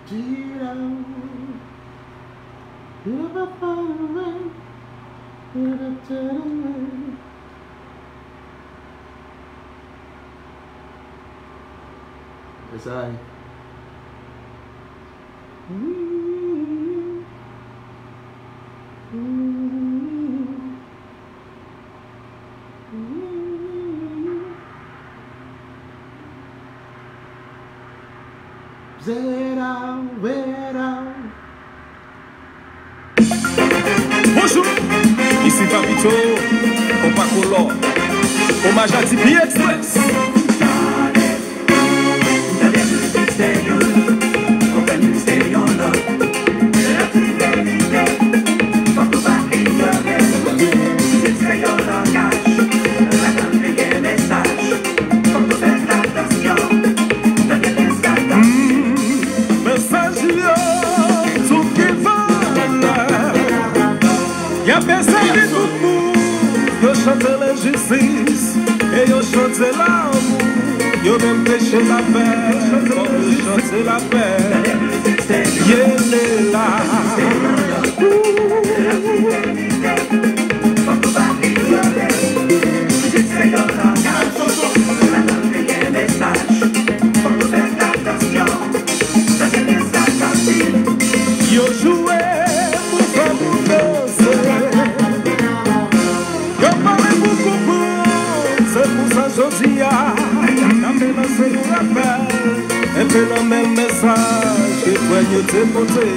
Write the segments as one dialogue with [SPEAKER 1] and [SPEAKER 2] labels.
[SPEAKER 1] Yes, I.
[SPEAKER 2] Bonjour, ici Papito, au Pacolo, hommage à Tipeee Express. Yo chante la justice et yo chante l'amour. Yo même prêché la paix, yo chante la paix. Il est là. Yo joué pour faire pour danser. C'est pour ça que je dis, c'est le rappel, et puis le même message que toi t'es porté.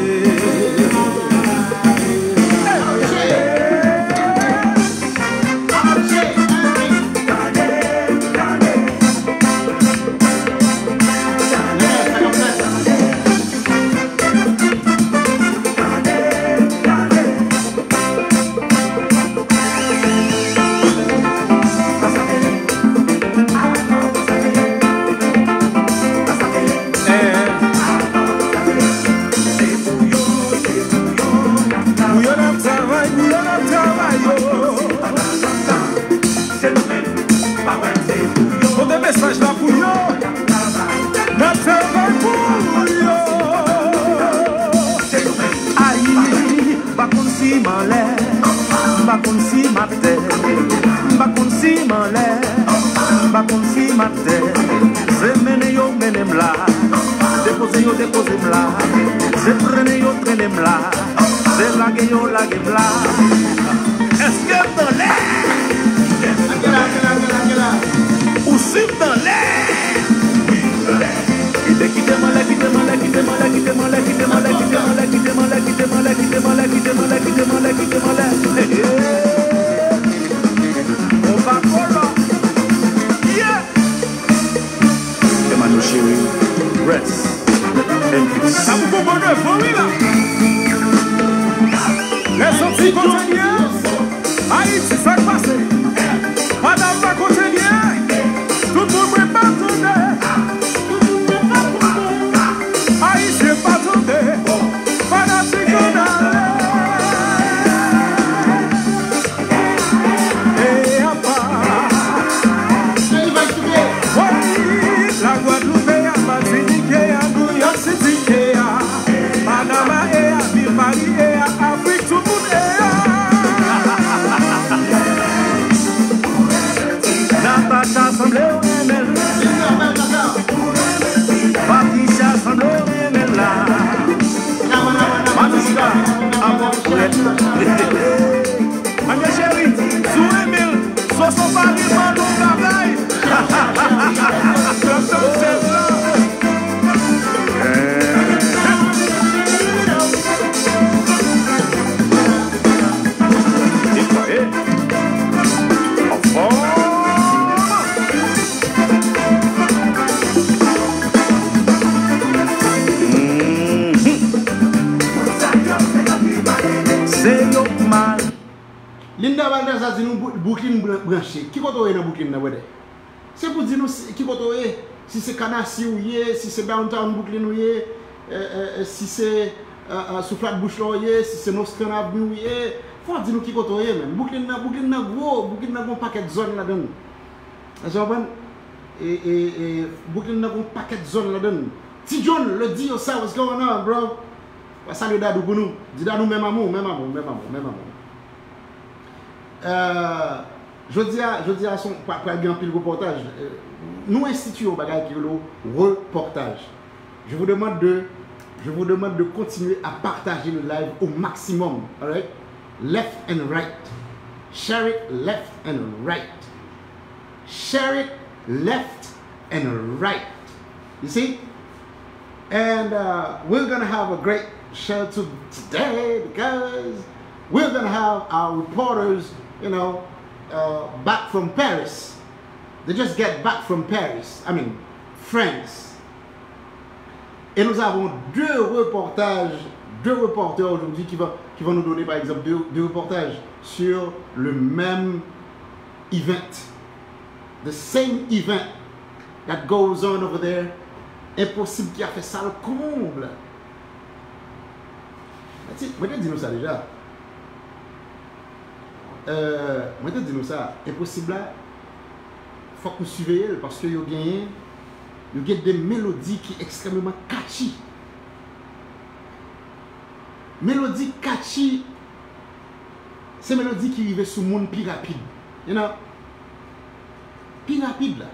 [SPEAKER 2] Est-ce que dans l'air? Ou si dans l'air? Il est quitté mon l'air, quitté mon l'air, quitté mon l'air, quitté mon l'air, quitté mon l'air, quitté mon l'air, quitté mon l'air, quitté mon l'air, quitté mon l'air, quitté mon l'air, quitté mon l'air, quitté mon l'air. On va là. Yeah. Emmanuel Chéri, rest and peace. Ça vous comprend pas, oui là? Les sorties quotidiennes, Haïti, ça passe. Madame va quotidienne, tout le monde n'est pas tombé. Haïti n'est pas tombé. Madame, c'est qu'on a. Et à part. Oui, la Guadeloupe est à Martinique, à New York City, à Panama et à Paris et à Afrique, tout le monde est là. Natacha semblait au ML. Patricia semblait au ML là. Manouska, avant Fouette. Anya chérie, sous Emile, soit son mari, Manon Gabriel.
[SPEAKER 1] Linda Valdez a dit nous boucline branché. Qui côté est dans boucline là? C'est pour dire nous qui côté est. Si c'est Canassi ou si c'est Downtown boucline ou si c'est sous Flatbush là ou si c'est Nostran Avenue ou faut dire nous qui côté est même. Boucline là gros, boucline là un paquet de zones là-dedans. Vous comprenez? Et boucline là un paquet de zones là-dedans. Ti John, le dit ça, what's going on, bro? Salut Dadou pour nous. Dis Dadou, même amour. Je dis à son, pas grand pile reportage. Nous instituons bagay qui est le reportage. Je vous demande de continuer à partager le live au maximum. All right? Left and right. Share it left and right. Share it left and right. You see? And we're going to have a great show today because we're going to have our reporters, back from Paris. They just get back from Paris. I mean, France. Et nous avons deux reporters aujourd'hui qui vont nous donner, par exemple, deux reportages sur le même event. The same event that goes on over there. Impossible qui a fait ça le comble. Moi, je te dis ça déjà. Moi, je te dis ça. Impossible là. Il faut que nous suivions parce qu'il y a des mélodies qui sont extrêmement catchy. Mélodie catchy, c'est mélodie qui arrive sur le monde plus rapide. You know? Plus rapide là.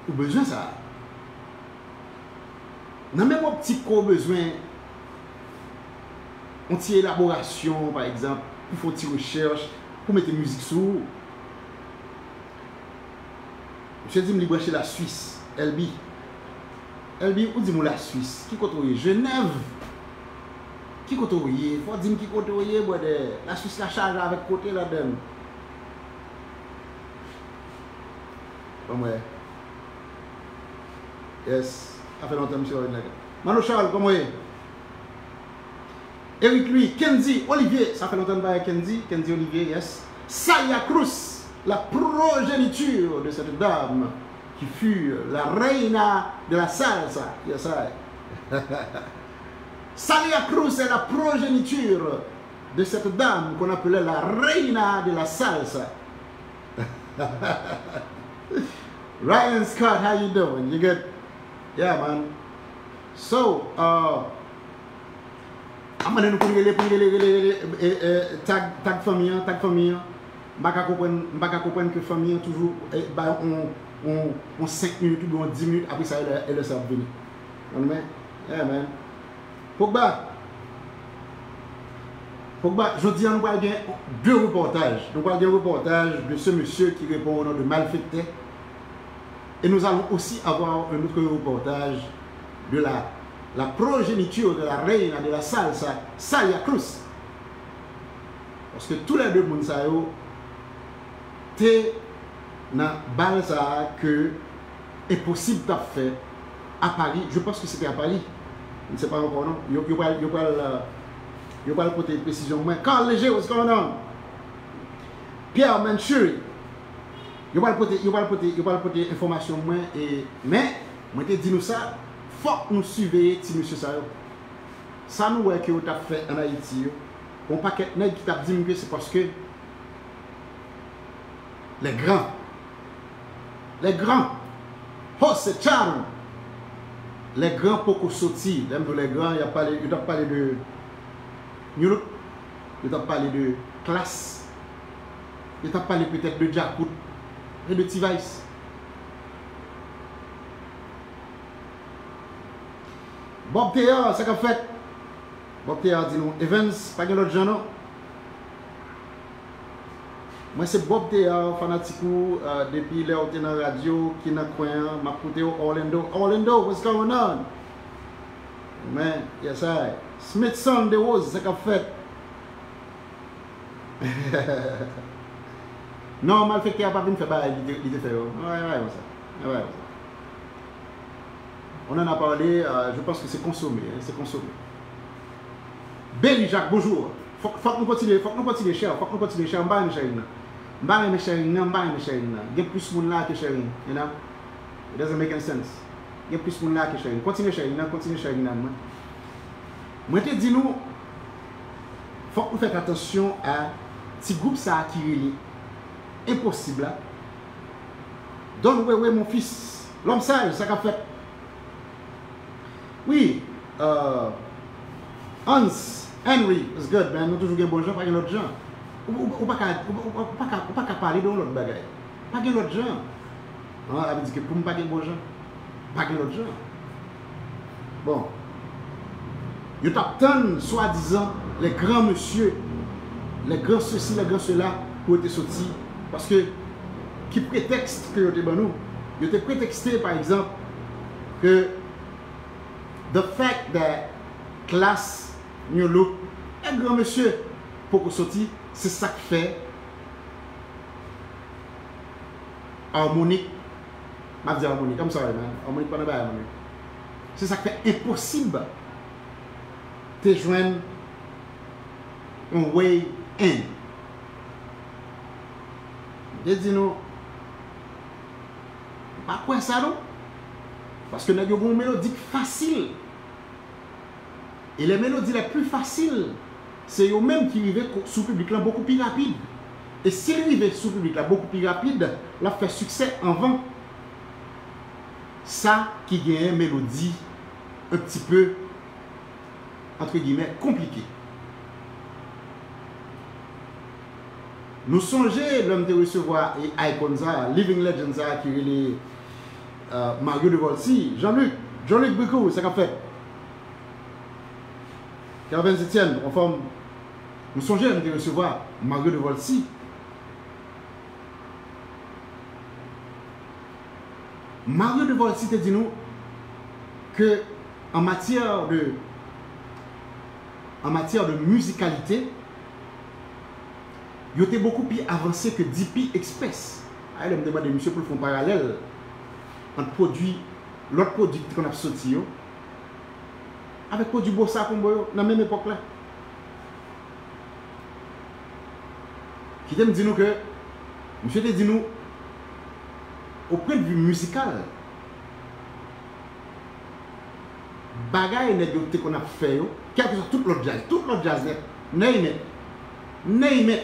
[SPEAKER 1] Ou besoin ça. Dans même un petit coup besoin une petite élaboration par exemple, pour faire une petite recherche, pour mettre musique sur. Je dis me brancher la Suisse, LB, où dit-moi la Suisse? Qui côté Genève? Qui côté? Faut dire qui côté la Suisse la charge avec côté là-dedans. Comme ouais. Yes, ça fait longtemps monsieur là. Mano Charles, comment est? Eric Louis, Kenzie, Olivier, ça fait longtemps que Kenzie Olivier, yes. Saya Cruz. La progéniture de cette dame qui fut la reina de la salsa. Yes, Salia Cruz est la progéniture de cette dame qu'on appelait la reina de la salsa. Ryan Scott, how you doing? You good? Yeah, man. So, I'm going to tag famille. Je ne comprends que la famille toujours on 5 minutes ou 10 minutes après ça elle est venue. Yeah, man. Pogba, je dis nous avons deux reportages. Nous avons un reportage de ce monsieur qui répond au nom de Malfecté. Et nous allons aussi avoir un autre reportage de la progéniture de la reine de la salsa, Salia Cruz. Parce que tous les deux Mounsayo c'est dans balsa que est possible de faire à Paris. Je pense que c'était à Paris. Je ne sais pas encore non. Il y a pas le côté précision. Mais Carl Léger, what's going on? Pierre Manchuri. Il y a pas le côté information mais moi te dis nous ça, faut nous suivre petit monsieur ça. Ça nous ouais que vous t'a fait en Haïti. On paquet nèg qui t'a dit que c'est parce que les grands, oh c'est charme. Les grands pour sortir, les grands, il a parlé de New il a parlé de classe, il a parlé peut-être de Jacout et de T-Vice. Bob Théa, c'est qu'a fait. Bob Théa dit nous, Evans, pas de l'autre gens non. Moi c'est Bob Théa, fanatique depuis les dans la radio, qui n'a coin, m'a écouté au Orlando, what's going on? Man, yes I. Smithson de Rose, c'est qu'a fait. Non, Malfecté a pas venu faire bail, il était fait. Ouais. On en a parlé, je pense que c'est consommé, c'est consommé. Belly Jacques, bonjour. Faut que nous continuions, cher. Mba me sharing. Get plus moun là que sharing, you know? It doesn't make any sense. Get plus moun là que sharing. Continue sharing. Moi te dis nous, faut que nous fassions attention à petit groupe ça qui est impossible là. Donne ouais mon fils, l'homme sage, ça qu'a fait. Oui, Hans, Henry, is good, man. Nous toujours des bons gens, pas l'autre gens. Ou pas qu'à parler de l'autre bagaille. Pas de l'autre gens. Ça veut dire que pour ne pas de bons gens, pas de l'autre gens. Bon. Ils t'attendent, soi-disant, les grands monsieur, les grands ceci, les grands cela, pour être sortis. Parce que, qui prétexte que ils nous? Ils te prétexté, par exemple, que the fact that class, new look, un grand monsieur, pour qu'on sorti, c'est ça qui fait harmonique. Je vais dire harmonique, comme ça, man. Harmonique, pas de harmonique. C'est ça qui fait impossible de joindre un way in. Je dis non, pas quoi ça non? Parce que nous avons une mélodie facile. Et les mélodies les plus faciles, c'est eux-mêmes qui arrivent sous le public là beaucoup plus rapide. Et s'ils arrivent sous le public là beaucoup plus rapide, là fait succès en vent. Ça qui gagne une mélodie un petit peu, entre guillemets, compliquée. Nous songeons l'homme de recevoir Iconza, Living Legends qui est les Mario de Volsi, Jean-Luc Bricot, c'est qu'a fait. Calvin Etienne, en forme. Nous songeons l'homme de recevoir Mario de Volsi. Mario de Volsi te dit nous que en matière de musicalité, il était beaucoup plus avancé que DP Express. Elle me demande monsieur pour faire un parallèle entre l'autre produit qu'on a sorti avec produit Bossa Combo dans la même époque là. Qui me dit nous que monsieur te dit nous au point de vue musical, bagaille n'est qu'on a fait, quel que soit tout l'autre jazz, name it,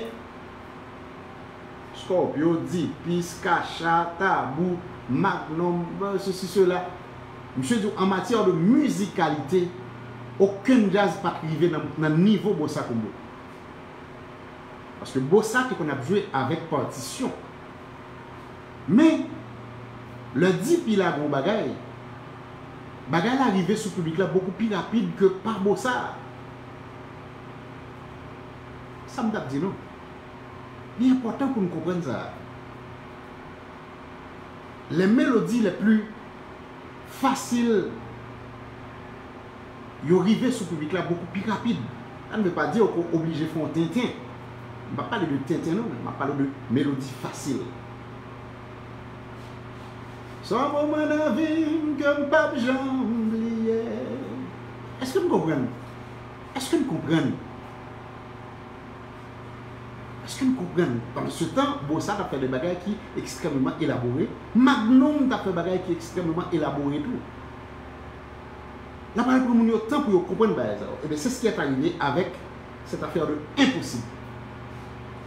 [SPEAKER 1] Scorpio, Dipi, Skacha, Tabou, Magnum, ceci, cela. Monsieur dit, en matière de musicalité, aucun jazz pas arrivé dans le niveau Bossa Combo. Parce que Bossa, c'est qu'on a joué avec partition. Mais, le Dipi là, bon bagaille arrivé sur le public là beaucoup plus rapide que par Bossa. Ça me dit non. Il est important pour nous comprendre ça. Les mélodies les plus faciles, ils arrivent sur le public là beaucoup plus rapide. Ça ne veut pas dire qu'on est obligé de faire un tintin. Je ne vais pas parler de tintin non, je vais parler de mélodie facile. Sans moment dans la vie, comme pape j'oubliais. Est-ce que vous comprenez? Est-ce que vous comprenez? Est-ce que vous comprenez? Dans ce temps, Bossa a fait des bagages qui sont extrêmement élaborés. Magnum a fait des bagages qui sont extrêmement élaborés tout. Là, par exemple, pour nous, temps pour comprendre ça. Et bien, c'est ce qui est arrivé avec cette affaire de impossible.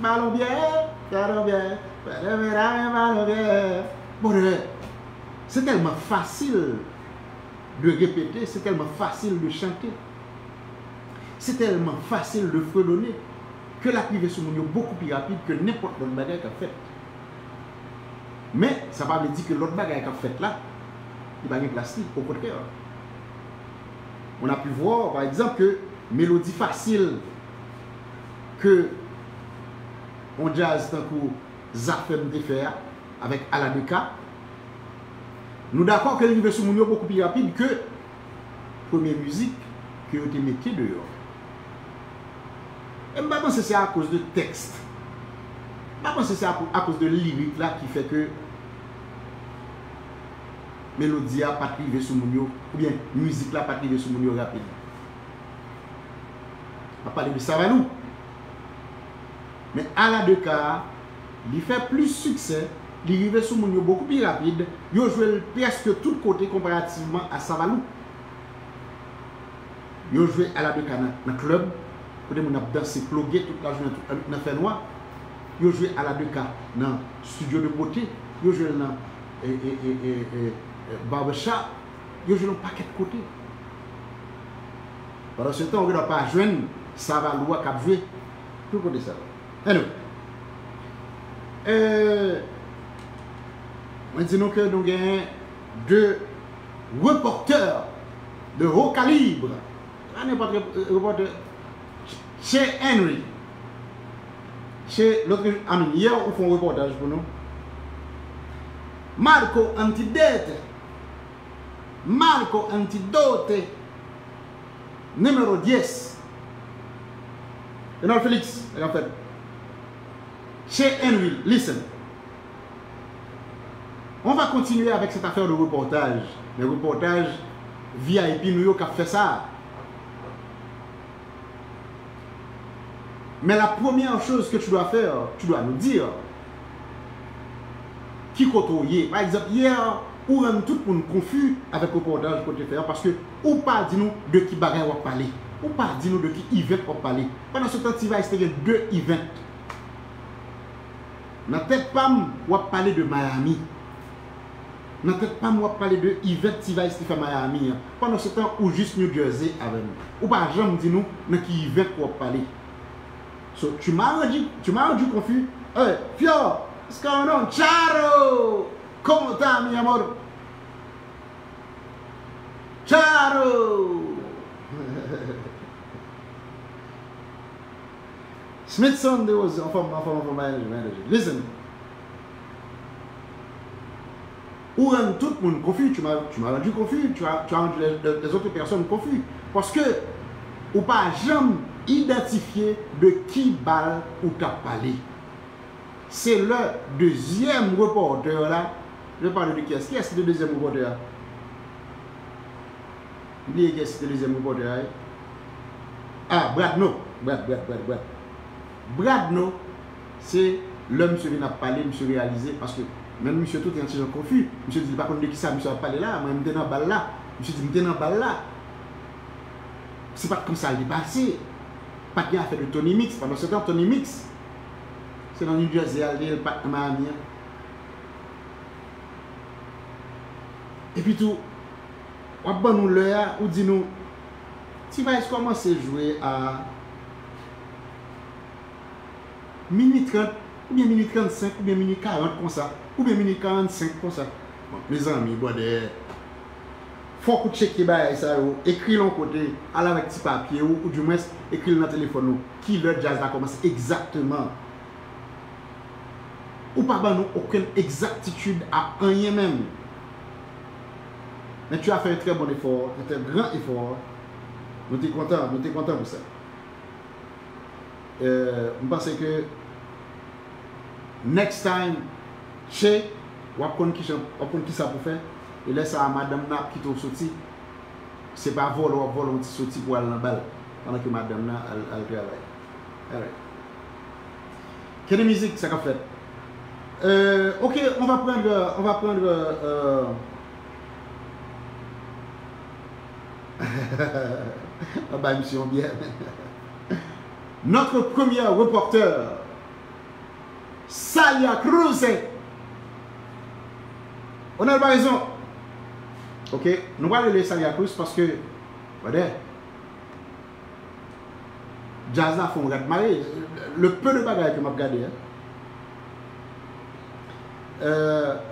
[SPEAKER 1] Ballon bien, ballon bien, ballon bien. Bon, c'est tellement facile de répéter, c'est tellement facile de chanter, c'est tellement facile de fredonner que la privée sur nous est beaucoup plus rapide que n'importe quel bagage qu'a fait. Mais ça ne veut pas dire que l'autre bagage qu'a fait là, il va y avoir plastique, au contraire. On a pu voir par exemple que mélodie facile que on jazz tant que Zafem de faire avec Aladeka. Nous d'accord que l'arrivée sur Mounio est beaucoup plus rapide que la première musique que vous avez mis dehors. Et je ne pense pas que c'est à cause de texte. Je ne pense pas que c'est à cause de lyrique là qui fait que la mélodie n'a pas arrivé sur Mounio, ou bien la musique n'a pas arrivé sur Mounio rapide. On va parler de Savalou. Mais Aladeka, il fait plus succès. Il arrive sur Mounio beaucoup plus rapide. Il a joué presque tout côté comparativement à Savalou. Il a joué à la Aladeka dans le club. Il a dansé, plogué toute la journée dans le fait noir. Il a joué à Aladeka dans le studio de beauté. Il a joué dans barbershop. Il a joué dans un paquet de côtés. Pendant ce temps, on ne doit pas joindre, ça va loi cap jouer. Tout côté ça. Anyway. On dit nous que nous avons 2 reporters de haut calibre. N'importe quel reporter. Chez Henry. Chez l'autre ami, hier, on fait un reportage pour nous. Marco Antidote. Marco Antidote. Numéro 10. Et non, Félix, en fait. Chez Henry, listen. On va continuer avec cette affaire de reportage. Le reportage VIP New York a fait ça. Mais la première chose que tu dois faire, tu dois nous dire qui côtoyer. Par exemple, hier, ou même tout le monde confus avec le reportage que tu fais parce que ou pas dis-nous de qui bagaille on va parler. Ou pas dis-nous de qui event on va parler. Pendant ce temps, tu vas essayer 2 events. Dans tête pas on va parler de Miami. Dans tête pas on va parler de event qui va essayer faire Miami. Pendant ce temps, ou juste New Jersey avec nous. Ou pas jamais dis-nous de qui event on va parler. So, tu m'as rendu confus. Hey, Fio, what's going on? Charo! Comment t'as, mi amor? Charo! Smithson, there was a former manager. Listen. Où rend tout le monde confus? Tu m'as rendu confus. Tu as rendu les autres personnes confus. Parce que, ou pas jamais identifier de qui balle ou t'as parlé. C'est le deuxième reporter là. Je parle de qui est-ce? Qui est le deuxième reporter? Oubliez qui est le deuxième reporter? Ah, Bradno. Bradno, c'est l'homme monsieur qui n'a pas parlé, monsieur réalisé, parce que même monsieur tout est un petit peu confus. Monsieur dit pas contre de qui ça, monsieur a parlé là, moi je me dans balle là. Monsieur dit je me dans balle là. C'est pas comme ça il est passé. Pas bien fait de Tony Mix. Pendant ce temps, Tony Mix, c'est dans New Jersey, le pas de Miami. Et puis tout, on va nous l'heure, ou dit nous, tu vas commencer à jouer à minute 30, ou bien minute 35, ou bien minute 40 comme ça, ou bien minute 45 comme ça. Bon, mes amis, bon, faut que tu checkes ça, écris l'on côté, aller avec petit papier ou du moins écris dans le téléphone qui le jazz va commencer exactement. Ou pas nous aucune exactitude à rien même. Mais tu as fait un très bon effort, un grand effort. Nous sommes contents pour ça. Je pense que next time, chez on va prendre qui ça pour faire. Et laisse ça à madame Nap qui t'a sorti. C'est pas vol on sorti pour aller dans la balle. Pendant que madame Nap elle travaille. Alright. Quelle musique ça qu'a fait? Ok, on va prendre ah bah mission bien. Notre premier reporter, Celia Cruz. On a pas raison. Ok, nous allons aller Celia Cruz parce que, voilà, jazz là, faut me regarder. Le peu de bagages que je vais regarder.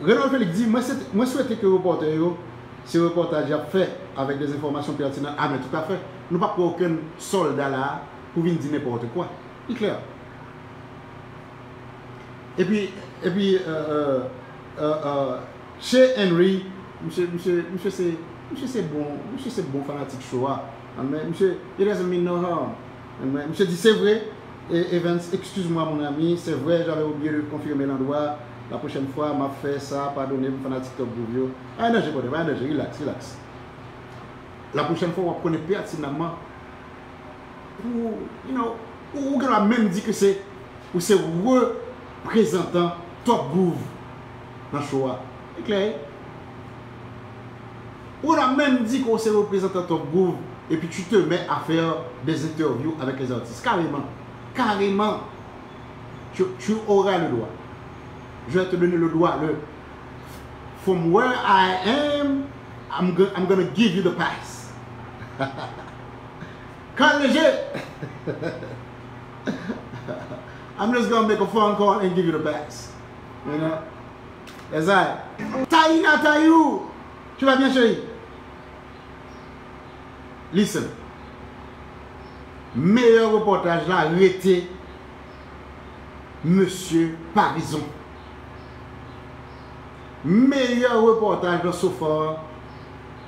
[SPEAKER 1] Renaud Félix dit, moi souhaite que le reporter, ce reportage a fait avec des informations pertinentes. Ah mais tout à fait, nous n'avons pas aucun soldat là pour venir dire n'importe quoi. C'est clair. Et puis chez Henry, monsieur c'est bon fanatique show. Monsieur, il doesn't mean no harm. Monsieur dit c'est vrai, Evans, excuse-moi mon ami, c'est vrai, j'avais oublié de confirmer l'endroit. La prochaine fois, m'a fait ça, pardonnez mon fanatique top Bouvio. Ah non, j'ai pas de relax. La prochaine fois, on va connaître pertinemment. Ou on va même dire que c'est représentant top Groove dans le show. C'est clair? On a même dit qu'on c'est représentant top Groove et puis tu te mets à faire des interviews avec les artistes. Carrément. Tu auras le droit. Je vais te donner le droit. From where I am, I'm gonna give you the pass. Quand léger. I'm just gonna make a phone call and give you the pass. You know? That's right. Taïna Taïou. Tu vas bien, chérie? Listen. Meilleur reportage là, arrêté Monsieur Parison. Meilleur reportage de Sophore,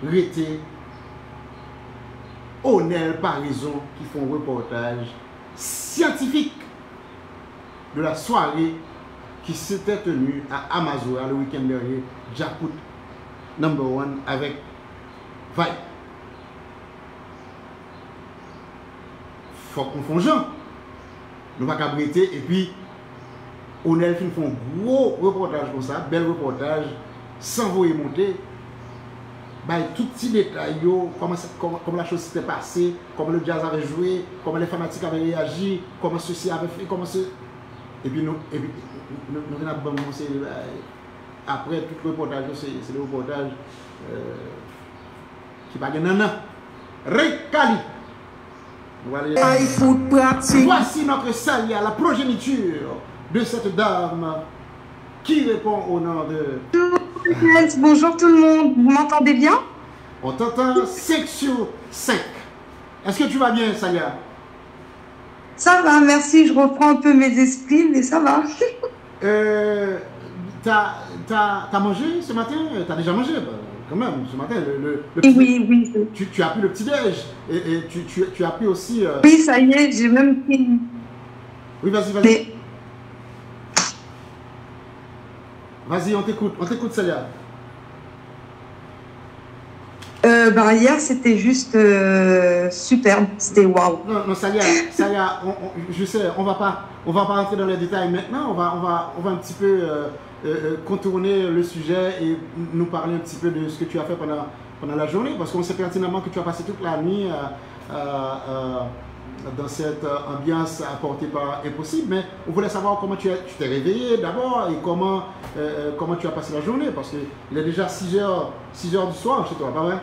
[SPEAKER 1] arrêté Onel Parison qui font un reportage scientifique de la soirée qui s'était tenue à Amazon le week-end dernier, Jakut #1 avec Vibe. Faut qu'on fasse genre. Nous va cabreter et puis Onel fin font gros reportage comme ça, bel reportage, sans vous monter. Bah, tout petit détail, comment la chose s'était passée, comment le jazz avait joué, comment les fanatiques avaient réagi, comment ceci avait fait, comment ce... Et puis nous venons à après tout le reportage, c'est le reportage qui va gagner nana. Recali. Voici notre salut à la progéniture de cette dame qui répond au nom de...
[SPEAKER 3] Bonjour tout le monde, vous m'entendez bien?
[SPEAKER 1] On t'entend 5 sur 5. Est-ce que tu vas bien, Salia?
[SPEAKER 3] Ça va, merci, je reprends un peu mes esprits, mais ça va.
[SPEAKER 1] T'as mangé ce matin? T'as déjà mangé quand même ce matin?
[SPEAKER 3] Oui.
[SPEAKER 1] Tu as pris le petit-déj et tu as pris aussi...
[SPEAKER 3] Oui, ça y est, j'ai même pris...
[SPEAKER 1] Oui, vas-y.
[SPEAKER 3] Mais...
[SPEAKER 1] Vas-y, on t'écoute, Salia.
[SPEAKER 3] Hier, c'était juste superbe, c'était waouh.
[SPEAKER 1] Non, Salia, je sais, on va pas rentrer dans les détails maintenant, on va un petit peu contourner le sujet et nous parler un petit peu de ce que tu as fait pendant la journée, parce qu'on sait pertinemment que tu as passé toute la nuit dans cette ambiance apportée par Impossible, mais on voulait savoir comment tu t'es réveillé d'abord et comment tu as passé la journée, parce qu'il est déjà 6 heures du soir chez toi, pas vrai?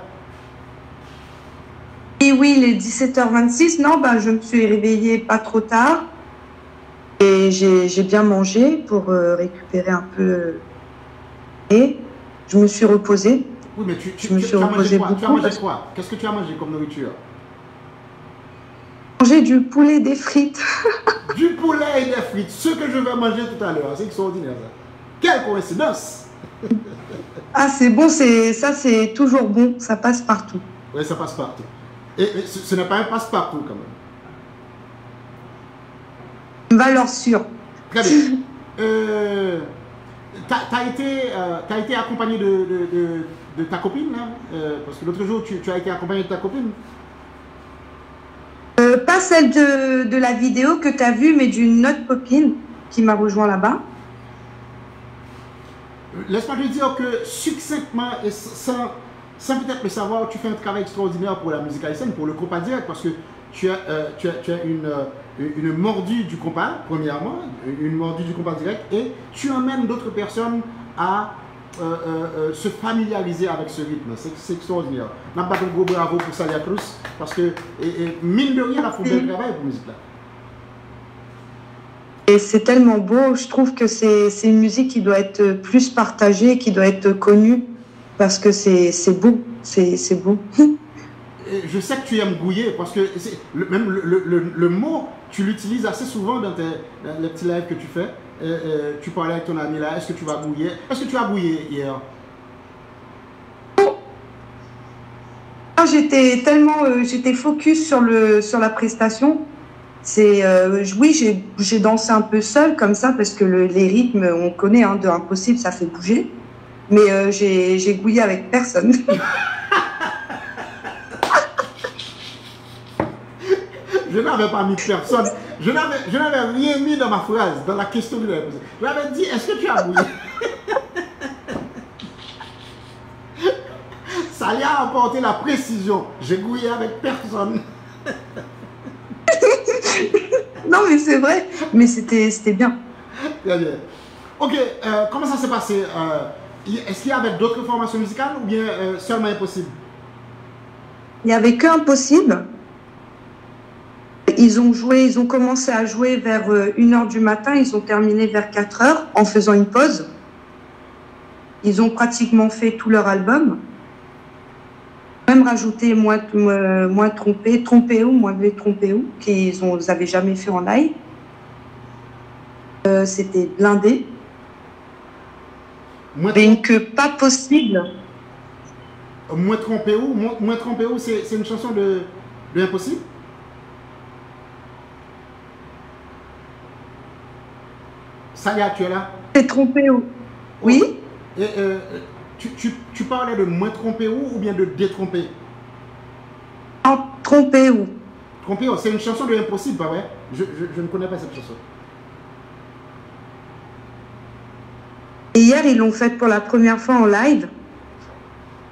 [SPEAKER 3] Oui, il est 17h26. Non, je me suis réveillée pas trop tard. Et j'ai bien mangé pour récupérer un peu. Et je me suis reposée.
[SPEAKER 1] Oui, mais
[SPEAKER 3] je me suis reposée beaucoup.
[SPEAKER 1] Tu as mangé quoi? Qu'est-ce que tu as mangé comme nourriture?
[SPEAKER 3] J'ai mangé du poulet et des frites.
[SPEAKER 1] Du poulet et des frites. Ce que je vais manger tout à l'heure. C'est extraordinaire, ça. Quelle coïncidence!
[SPEAKER 3] Ah, c'est bon, ça c'est toujours bon. Ça passe partout.
[SPEAKER 1] Oui, ça passe partout. Et ce n'est pas un passe-partout quand même.
[SPEAKER 3] Une valeur sûre.
[SPEAKER 1] Très bien. T'as été accompagné de ta copine, hein? Parce que l'autre jour, tu as été accompagné de ta copine.
[SPEAKER 3] Pas celle de la vidéo que tu as vue, mais d'une autre copine qui m'a rejoint là-bas.
[SPEAKER 1] Laisse-moi te dire que succinctement et sans peut-être le savoir, tu fais un travail extraordinaire pour la musique haïtienne, pour le compas direct, parce que tu as une mordue du compas, premièrement, une mordue du compas direct, et tu emmènes d'autres personnes à se familiariser avec ce rythme. C'est extraordinaire. Je vais un gros bravo pour Salia Cruz, parce que, mine de rien, elle a fait un bel travail pour la musique là.
[SPEAKER 3] Et c'est tellement beau, je trouve que c'est une musique qui doit être plus partagée, qui doit être connue. Parce que c'est beau, c'est beau.
[SPEAKER 1] Je sais que tu aimes gouiller, parce que même le mot, tu l'utilises assez souvent dans les petits lives que tu fais. Tu parlais avec ton ami là, est-ce que tu vas gouiller? Est-ce que tu as gouillé hier?
[SPEAKER 3] J'étais focus sur la prestation. Oui, j'ai dansé un peu seule comme ça, parce que les rythmes, on connaît, de Impossible, ça fait bouger. Mais j'ai gouillé avec personne.
[SPEAKER 1] Je n'avais pas mis personne. Je n'avais rien mis dans ma phrase, dans la question que j'avais posée. Je l'avais dit, est-ce que tu as gouillé? Ça y a apporté la précision. J'ai gouillé avec personne.
[SPEAKER 3] Non, mais c'est vrai. Mais c'était bien.
[SPEAKER 1] Très bien. Ok, comment ça s'est passé? Est-ce qu'il y avait d'autres formations musicales ou bien seulement Impossible?
[SPEAKER 3] Il n'y avait que Impossible. Ils ont commencé à jouer vers 1h du matin, ils ont terminé vers 4h en faisant une pause. Ils ont pratiquement fait tout leur album. Même rajouté Moins trompé, trompé où, Moins trompé où, qu'ils n'avaient jamais fait en live. C'était blindé. Mais une queue pas possible.
[SPEAKER 1] Moins trompé où, c'est une chanson de Impossible? Salia, tu es là?
[SPEAKER 3] C'est trompé où? Oui.
[SPEAKER 1] Et, tu parlais de Moins trompé où ou bien de Détrompé?
[SPEAKER 3] Trompé où?
[SPEAKER 1] Trompé où, c'est une chanson de Impossible, pas vrai? Je ne connais pas cette chanson.
[SPEAKER 3] Et hier, ils l'ont faite pour la première fois en live.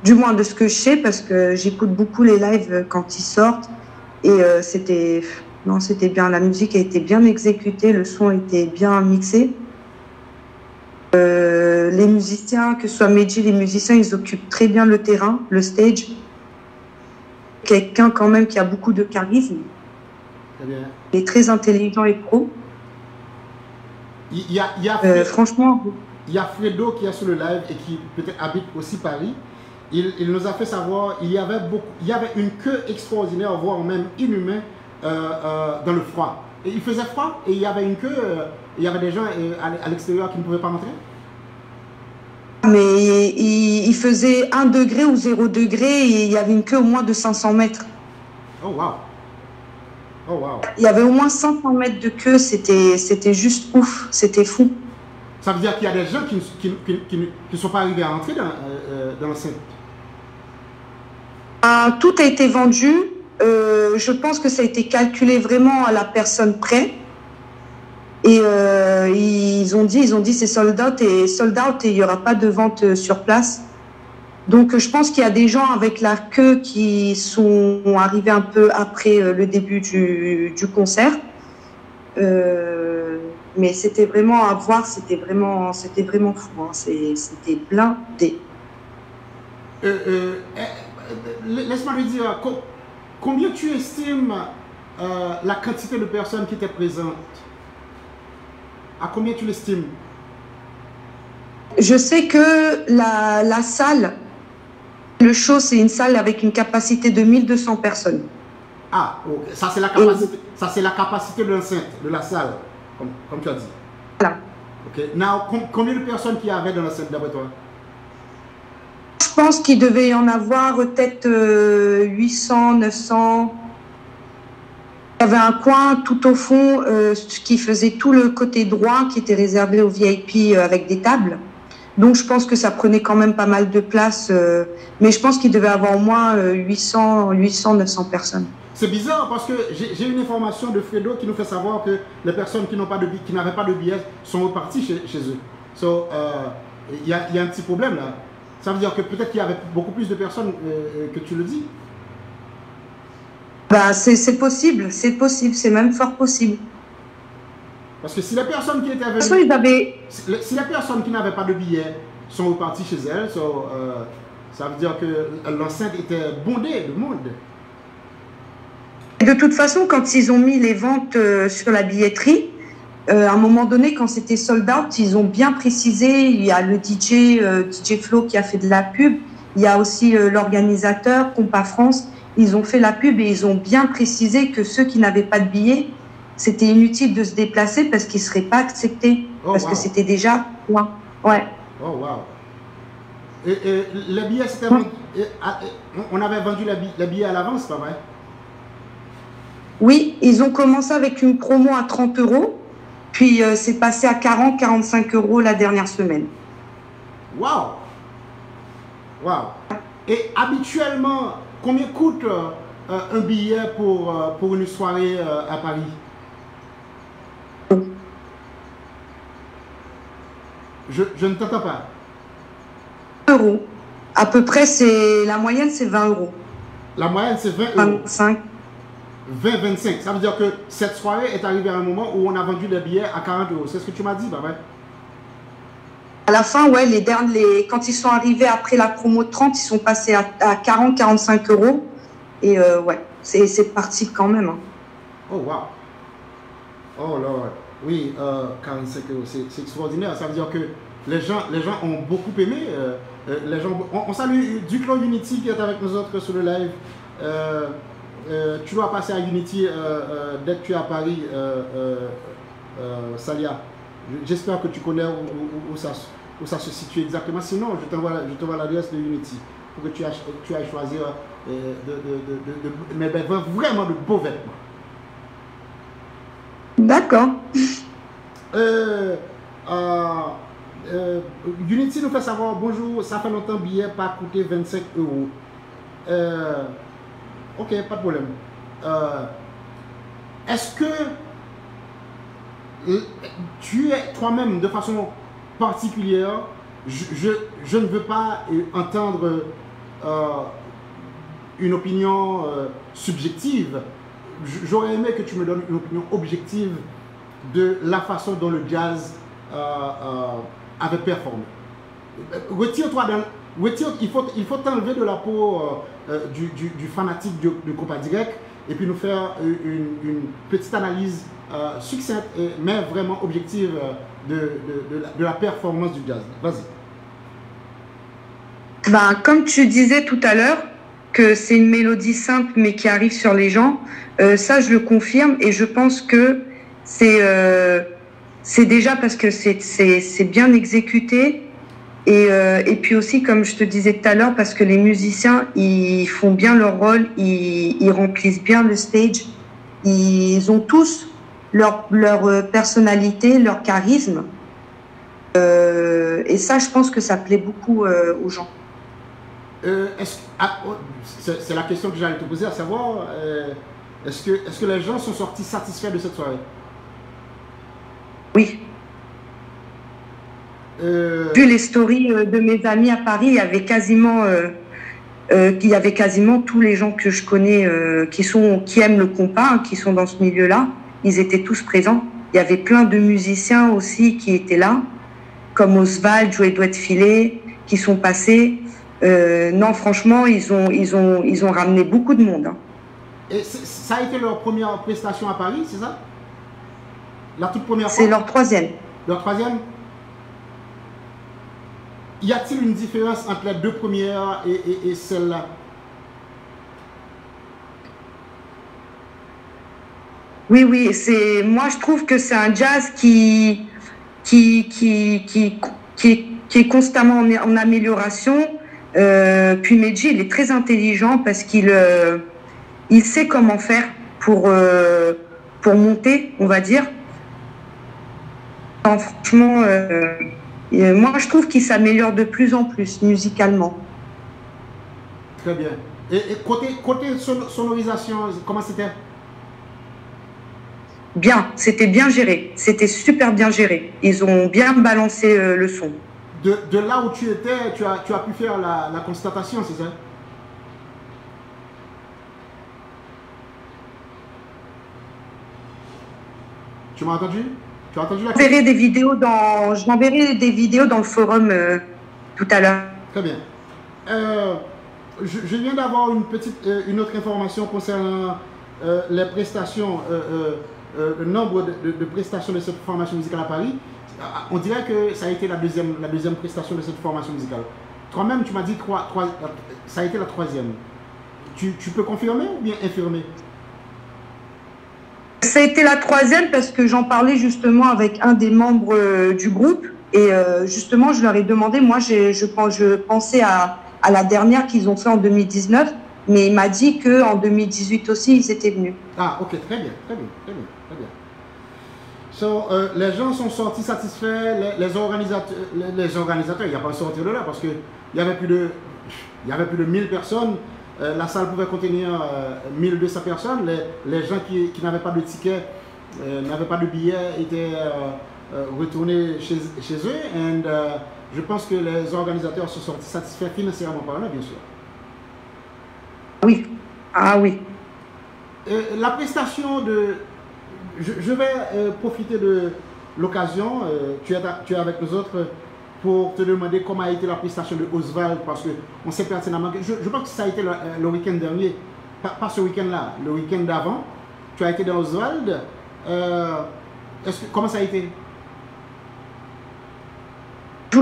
[SPEAKER 3] Du moins de ce que je sais, parce que j'écoute beaucoup les lives quand ils sortent. Et c'était bien. La musique a été bien exécutée, le son était bien mixé. Les musiciens, que ce soit Medji, les musiciens, ils occupent très bien le terrain, le stage. Quelqu'un quand même qui a beaucoup de charisme.
[SPEAKER 1] Très bien.
[SPEAKER 3] Il est très intelligent et pro. Franchement...
[SPEAKER 1] Il y a Fredo qui est sur le live et qui peut-être habite aussi Paris. Il nous a fait savoir il y avait une queue extraordinaire, voire même inhumaine dans le froid. Et il faisait froid et il y avait une queue, il y avait des gens à l'extérieur qui ne pouvaient pas rentrer.
[SPEAKER 3] Mais il faisait 1 degré ou 0 degré et il y avait une queue au moins de 500 mètres.
[SPEAKER 1] Oh wow! Oh wow!
[SPEAKER 3] Il y avait au moins 500 mètres de queue, c'était juste ouf, c'était fou.
[SPEAKER 1] Ça veut dire qu'il y a des gens qui ne sont pas arrivés à entrer dans l'enceinte.
[SPEAKER 3] Tout a été vendu. Je pense que ça a été calculé vraiment à la personne près. Et ils ont dit c'est sold out et il n'y aura pas de vente sur place. Donc je pense qu'il y a des gens avec la queue qui sont arrivés un peu après le début du concert. Mais c'était vraiment à voir, c'était vraiment fou, hein. C'était blindé.
[SPEAKER 1] Laisse-moi lui dire, combien tu estimes la quantité de personnes qui étaient présentes? À combien tu l'estimes?
[SPEAKER 3] Je sais que la salle, le show, c'est une salle avec une capacité de 1200 personnes.
[SPEAKER 1] Ah, okay. Ça c'est la capacité de l'enceinte, de la salle, comme tu as dit.
[SPEAKER 3] Voilà.
[SPEAKER 1] Ok. Now, combien de personnes qu'il y avait dans l'enceinte d'après toi?
[SPEAKER 3] Je pense qu'il devait y en avoir peut-être 800, 900. Il y avait un coin tout au fond qui faisait tout le côté droit qui était réservé aux VIP avec des tables. Donc je pense que ça prenait quand même pas mal de place. Mais je pense qu'il devait y avoir au moins 800, 900 personnes.
[SPEAKER 1] C'est bizarre parce que j'ai une information de Fredo qui nous fait savoir que les personnes qui n'avaient pas de billets sont reparties chez eux. So, il y a un petit problème là. Ça veut dire que peut-être qu'il y avait beaucoup plus de personnes que tu le dis.
[SPEAKER 3] Bah, c'est possible, c'est même fort possible.
[SPEAKER 1] Parce que si les personnes qui étaient venues, si les personnes qui n'avaient pas de billets sont reparties chez elles, ça veut dire que l'enceinte était bondée de monde.
[SPEAKER 3] De toute façon, quand ils ont mis les ventes sur la billetterie, à un moment donné, quand c'était sold out, ils ont bien précisé, il y a le DJ Flo qui a fait de la pub, il y a aussi l'organisateur, Compa France, ils ont fait la pub et ils ont bien précisé que ceux qui n'avaient pas de billets, c'était inutile de se déplacer parce qu'ils ne seraient pas acceptés, parce que c'était déjà loin. Ouais.
[SPEAKER 1] Oh, wow. Et les billets, c'était on avait vendu les billets à l'avance, pas vrai?
[SPEAKER 3] Oui, ils ont commencé avec une promo à 30 €, puis c'est passé à 40-45 € la dernière semaine.
[SPEAKER 1] Wow! Wow! Et habituellement, combien coûte un billet pour une soirée à Paris? Je ne t'entends pas.
[SPEAKER 3] Euros. À peu près, la moyenne, c'est 20 €.
[SPEAKER 1] La moyenne, c'est 20 €.
[SPEAKER 3] 25.
[SPEAKER 1] 20-25. Ça veut dire que cette soirée est arrivée à un moment où on a vendu des billets à 40 €. C'est ce que tu m'as dit, bah ouais.
[SPEAKER 3] À la fin, ouais, quand ils sont arrivés après la promo de 30, ils sont passés à 40-45 €. Et ouais, c'est parti quand même. Hein.
[SPEAKER 1] Oh, wow. Oh, Lord. Oui, 45 euros, c'est extraordinaire. Ça veut dire que les gens ont beaucoup aimé. Les gens, on salue Duclos Unity qui est avec nous autres sur le live. Tu dois passer à Unity dès que tu es à Paris, Salia. J'espère que tu connais où ça se situe exactement. Sinon, je t'envoie l'adresse de Unity pour que tu ailles choisir mais vraiment de beaux vêtements.
[SPEAKER 3] D'accord.
[SPEAKER 1] Unity nous fait savoir, bonjour, ça fait longtemps, billet pas coûté 25 euros. Ok, pas de problème. Est-ce que tu es toi-même de façon particulière, je ne veux pas entendre une opinion subjective. J'aurais aimé que tu me donnes une opinion objective de la façon dont le jazz avait performé. Retire-toi il faut t'enlever de la peau du fanatique de Compas Direct et puis nous faire une petite analyse succincte mais vraiment objective de la performance du jazz. Vas-y.
[SPEAKER 3] Ben, comme tu disais tout à l'heure, que c'est une mélodie simple mais qui arrive sur les gens, ça je le confirme et je pense que c'est déjà parce que c'est bien exécuté et puis aussi comme je te disais tout à l'heure parce que les musiciens ils font bien leur rôle, ils remplissent bien le stage, ils ont tous leur personnalité, leur charisme et ça je pense que ça plaît beaucoup aux gens.
[SPEAKER 1] C'est la question que j'allais te poser, à savoir, est-ce que les gens sont sortis satisfaits de cette soirée?
[SPEAKER 3] Oui. Vu les stories de mes amis à Paris, il y avait quasiment tous les gens que je connais qui aiment le compas, qui sont dans ce milieu-là. Ils étaient tous présents. Il y avait plein de musiciens aussi qui étaient là, comme Oswald, Joey Doit Filet, qui sont passés. Non, franchement, ils ont ramené beaucoup de monde. Hein.
[SPEAKER 1] Et ça a été leur première prestation à Paris, c'est ça? La toute première fois?
[SPEAKER 3] C'est leur troisième.
[SPEAKER 1] Leur troisième? Y a-t-il une différence entre les deux premières et celle-là?
[SPEAKER 3] Oui, moi je trouve que c'est un jazz qui est constamment en amélioration. Puis Medji, il est très intelligent parce qu'il sait comment faire pour monter, on va dire. Non, franchement, moi je trouve qu'il s'améliore de plus en plus musicalement.
[SPEAKER 1] Très bien. Et côté sonorisation, comment c'était?
[SPEAKER 3] Bien, c'était bien géré. C'était super bien géré. Ils ont bien balancé le son.
[SPEAKER 1] De là où tu étais, tu as pu faire la constatation, c'est ça? Tu m'as entendu? Tu as entendu la question?
[SPEAKER 3] Je m'enverrai des vidéos dans le forum tout à l'heure.
[SPEAKER 1] Très bien. Je viens d'avoir une autre information concernant les prestations, le nombre de prestations de cette formation musicale à Paris. On dirait que ça a été la deuxième prestation de cette formation musicale. Toi-même, tu m'as dit ça a été la troisième. Tu peux confirmer ou bien infirmer?
[SPEAKER 3] Ça a été la troisième parce que j'en parlais justement avec un des membres du groupe et justement je leur ai demandé, moi je pensais à la dernière qu'ils ont fait en 2019, mais il m'a dit qu'en 2018 aussi ils étaient venus.
[SPEAKER 1] Ah ok, très bien. So, les gens sont sortis satisfaits, les organisateurs, il n'y a pas à sortir de là parce qu'il y avait plus de 1000 personnes. La salle pouvait contenir 1200 personnes. Les gens qui n'avaient pas de ticket, n'avaient pas de billets, étaient retournés chez eux. Et je pense que les organisateurs sont sortis satisfaits financièrement par là, bien sûr.
[SPEAKER 3] Oui. Ah oui.
[SPEAKER 1] La prestation de... Je vais profiter de l'occasion. Tu es avec nous autres pour te demander comment a été la prestation de Oswald, parce qu'on sait pertinemment que je pense que ça a été le week-end dernier, pas ce week-end-là, le week-end d'avant. tu as été dans Oswald. Comment ça a été?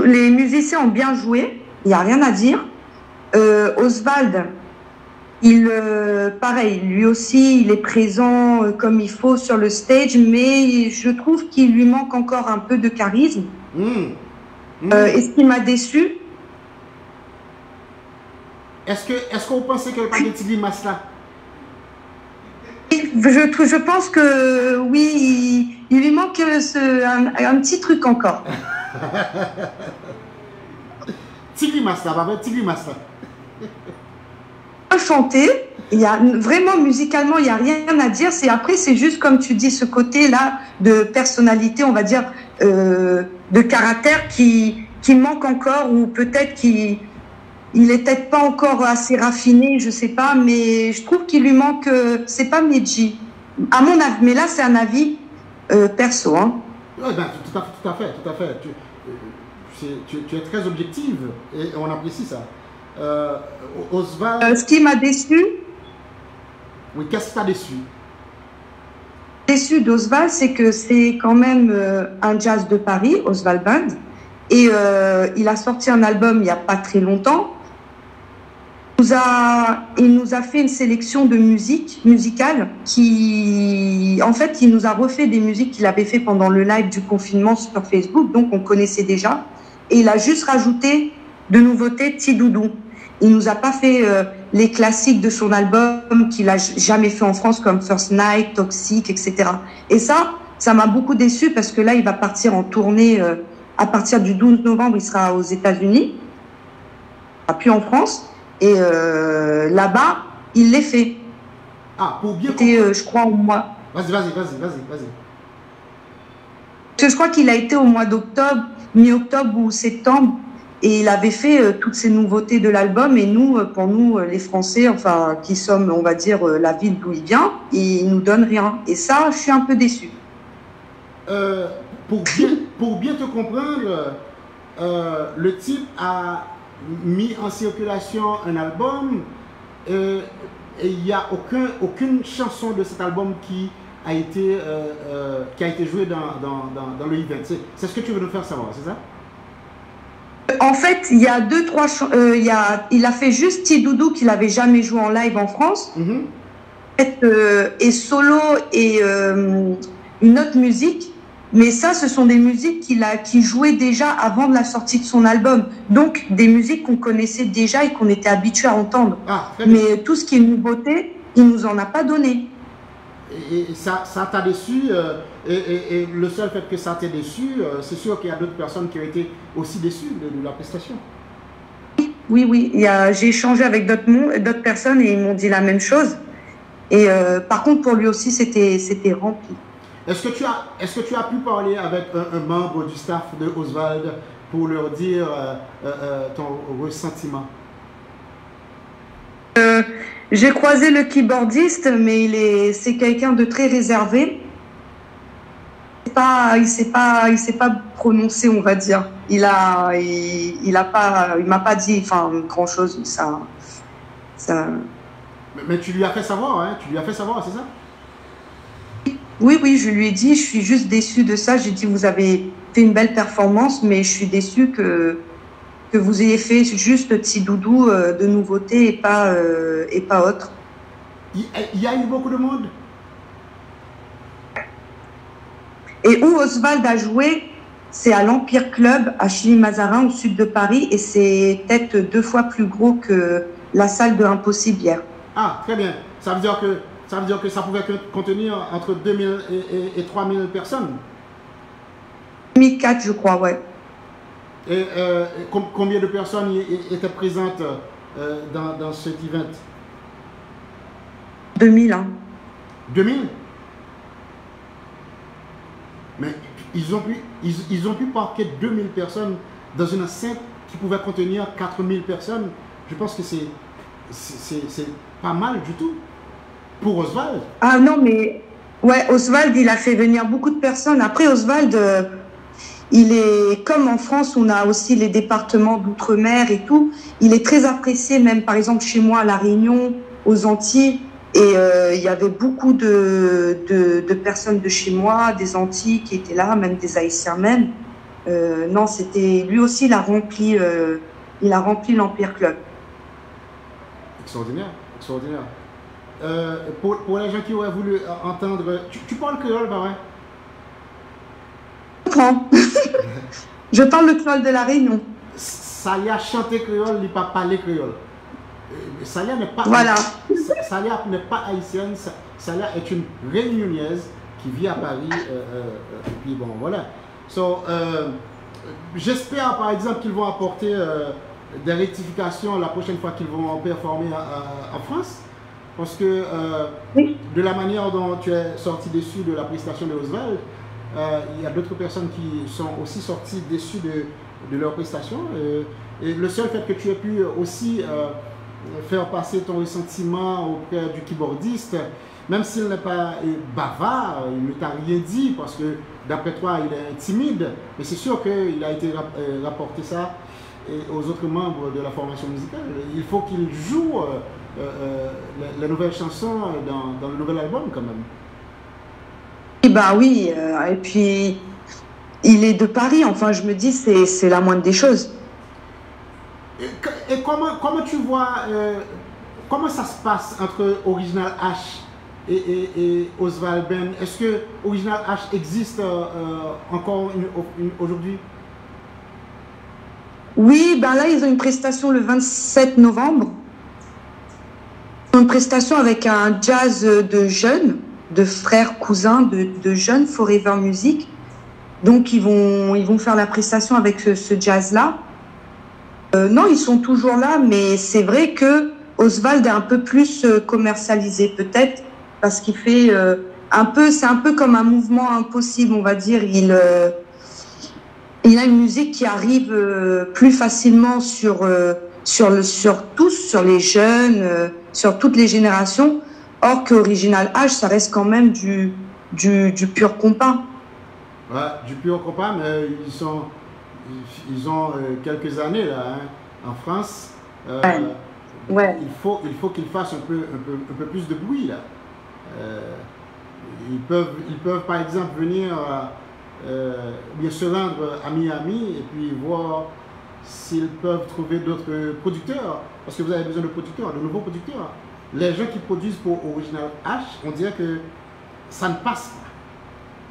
[SPEAKER 3] Les musiciens ont bien joué, il n'y a rien à dire. Oswald, pareil, lui aussi, il est présent comme il faut sur le stage, mais je trouve qu'il lui manque encore un peu de charisme. Et ce qui m'a déçu.
[SPEAKER 1] Est-ce que vous pensez qu'il n'y a pas de Tigli Mas là?
[SPEAKER 3] Je pense que oui, il lui manque un petit truc encore.
[SPEAKER 1] Tigli Mas là, papa, Tigli Mas là.
[SPEAKER 3] Chanter, il y a vraiment musicalement, il n'y a rien à dire. Après, c'est juste comme tu dis, ce côté-là de personnalité, on va dire, de caractère qui manque encore, ou peut-être qu'il est peut-être pas encore assez raffiné, je sais pas, mais je trouve qu'il lui manque. C'est pas Medji, à mon avis, mais là c'est un avis perso. Hein.
[SPEAKER 1] Oui, ben, tout à fait. Tu es très objective et on apprécie ça. Oswald.
[SPEAKER 3] Ce qui m'a déçu.
[SPEAKER 1] Oui, qu'est-ce qui t'a déçu?
[SPEAKER 3] Déçu d'Oswald, c'est que c'est quand même un jazz de Paris, Oswald Band, et il a sorti un album il n'y a pas très longtemps. Il nous a fait une sélection de musique musicale qui, en fait, il nous a refait des musiques qu'il avait fait pendant le live du confinement sur Facebook, donc on connaissait déjà, et il a juste rajouté de nouveautés Petit Doudou. Il nous a pas fait les classiques de son album qu'il a jamais fait en France, comme First Night, Toxic, etc. Et ça m'a beaucoup déçu parce que là, il va partir en tournée à partir du 12 novembre. Il sera aux États-Unis, puis en France. Et là-bas, il l'est fait.
[SPEAKER 1] Ah, pour bien.
[SPEAKER 3] C'était, je crois, au mois.
[SPEAKER 1] Vas-y.
[SPEAKER 3] Je crois qu'il a été au mois d'octobre, mi-octobre ou septembre. Et il avait fait toutes ces nouveautés de l'album. Et nous, pour nous, les Français, enfin, qui sommes, on va dire, la ville d'où il vient, il nous donne rien. Et ça, je suis un peu déçue.
[SPEAKER 1] Pour bien te comprendre, le type a mis en circulation un album et il n'y a aucune chanson de cet album qui a été jouée dans le event. C'est ce que tu veux nous faire savoir, c'est ça?
[SPEAKER 3] En fait, il y a il a fait juste Petit Doudou qu'il n'avait jamais joué en live en France. Et solo et une autre musique. Mais ça, ce sont des musiques qu'il jouait déjà avant de la sortie de son album. Donc, des musiques qu'on connaissait déjà et qu'on était habitué à entendre. Mais tout ce qui est nouveauté, il ne nous en a pas donné.
[SPEAKER 1] Et ça t'a déçu, et le seul fait que ça t'a déçu, c'est sûr qu'il y a d'autres personnes qui ont été aussi déçues de la prestation.
[SPEAKER 3] Oui. J'ai échangé avec d'autres personnes et ils m'ont dit la même chose. Et par contre, pour lui aussi, c'était rempli.
[SPEAKER 1] Est-ce que tu as pu parler avec un membre du staff de Oswald pour leur dire ton ressentiment?
[SPEAKER 3] J'ai croisé le keyboardiste, mais c'est quelqu'un de très réservé. Il s'est pas prononcé, on va dire. Il m'a pas dit, enfin, grand chose.
[SPEAKER 1] Mais tu lui as fait savoir, hein? Tu lui as fait savoir, c'est ça?
[SPEAKER 3] Oui, je lui ai dit, je suis juste déçue de ça. J'ai dit, vous avez fait une belle performance, mais je suis déçue que vous ayez fait juste Petit Doudou de nouveauté et pas autre.
[SPEAKER 1] Il y a eu beaucoup de monde.
[SPEAKER 3] Et où Oswald a joué, c'est à l'Empire Club, à Chilly-Mazarin, au sud de Paris, et c'est peut-être 2 fois plus gros que la salle de Impossible hier.
[SPEAKER 1] Ah, très bien. Ça veut dire que ça pouvait contenir entre 2000 et 3000 personnes.
[SPEAKER 3] 2004, je crois, ouais.
[SPEAKER 1] Et combien de personnes étaient présentes dans cet event?
[SPEAKER 3] 2000, hein.
[SPEAKER 1] 2000? Mais ils ont pu parquer 2000 personnes dans une enceinte qui pouvait contenir 4000 personnes. Je pense que c'est pas mal du tout pour Oswald.
[SPEAKER 3] Ah non, mais ouais, Oswald, il a fait venir beaucoup de personnes. Après, Oswald, il est comme en France, on a aussi les départements d'outre-mer et tout. Il est très apprécié, même par exemple chez moi à La Réunion, aux Antilles. Et il y avait beaucoup de personnes de chez moi, des Antilles qui étaient là, même des Haïtiens même. Non, c'était lui aussi, il a rempli l'Empire Club.
[SPEAKER 1] Extraordinaire, extraordinaire. Pour les gens qui auraient voulu entendre, tu parles créole, pas vrai?
[SPEAKER 3] Je comprends. Je parle le créole de la Réunion.
[SPEAKER 1] Salia chanté créole, il n'a pas parlé créole. Salia n'est pas,
[SPEAKER 3] voilà.
[SPEAKER 1] Salia n'est pas haïtienne, Salia est une réunionnaise qui vit à Paris. Et puis bon, voilà. So, j'espère par exemple qu'ils vont apporter des rectifications la prochaine fois qu'ils vont performer en France. Parce que
[SPEAKER 3] oui.
[SPEAKER 1] De la manière dont tu es sorti déçu de la prestation de Oswald, il y a d'autres personnes qui sont aussi sorties déçues de leur prestation. Et le seul fait que tu aies pu aussi faire passer ton ressentiment auprès du keyboardiste, même s'il n'est pas bavard, il ne t'a rien dit parce que d'après toi il est timide, mais c'est sûr qu'il a été rapporté ça aux autres membres de la formation musicale. Il faut qu'il joue les nouvelles chansons dans le nouvel album quand même.
[SPEAKER 3] Et bah oui, et puis il est de Paris, enfin je me dis c'est la moindre des choses.
[SPEAKER 1] Et comment tu vois, comment ça se passe entre Original H et Oswald Ben? Est-ce que Original H existe encore aujourd'hui?
[SPEAKER 3] Oui, ben là ils ont une prestation le 27 novembre. Une prestation avec un jazz de jeunes, de frères, cousins, de jeunes, Forever Music. Donc ils vont faire la prestation avec ce jazz-là. Non, ils sont toujours là, mais c'est vrai que Oswald est un peu plus commercialisé peut-être, parce qu'il fait c'est un peu comme un mouvement impossible, on va dire. Il a une musique qui arrive plus facilement sur tous, sur les jeunes, sur toutes les générations, or qu'Original H, ça reste quand même du pur compas.
[SPEAKER 1] Ouais, du pur compas, mais ils ont quelques années là, hein, en France.
[SPEAKER 3] Ouais.
[SPEAKER 1] Il faut qu'ils fassent un peu plus de bruit là. Ils peuvent par exemple venir bien se rendre à Miami et puis voir s'ils peuvent trouver d'autres producteurs, parce que vous avez besoin de producteurs, de nouveaux producteurs. Les gens qui produisent pour Original H, on dirait que ça ne passe pas.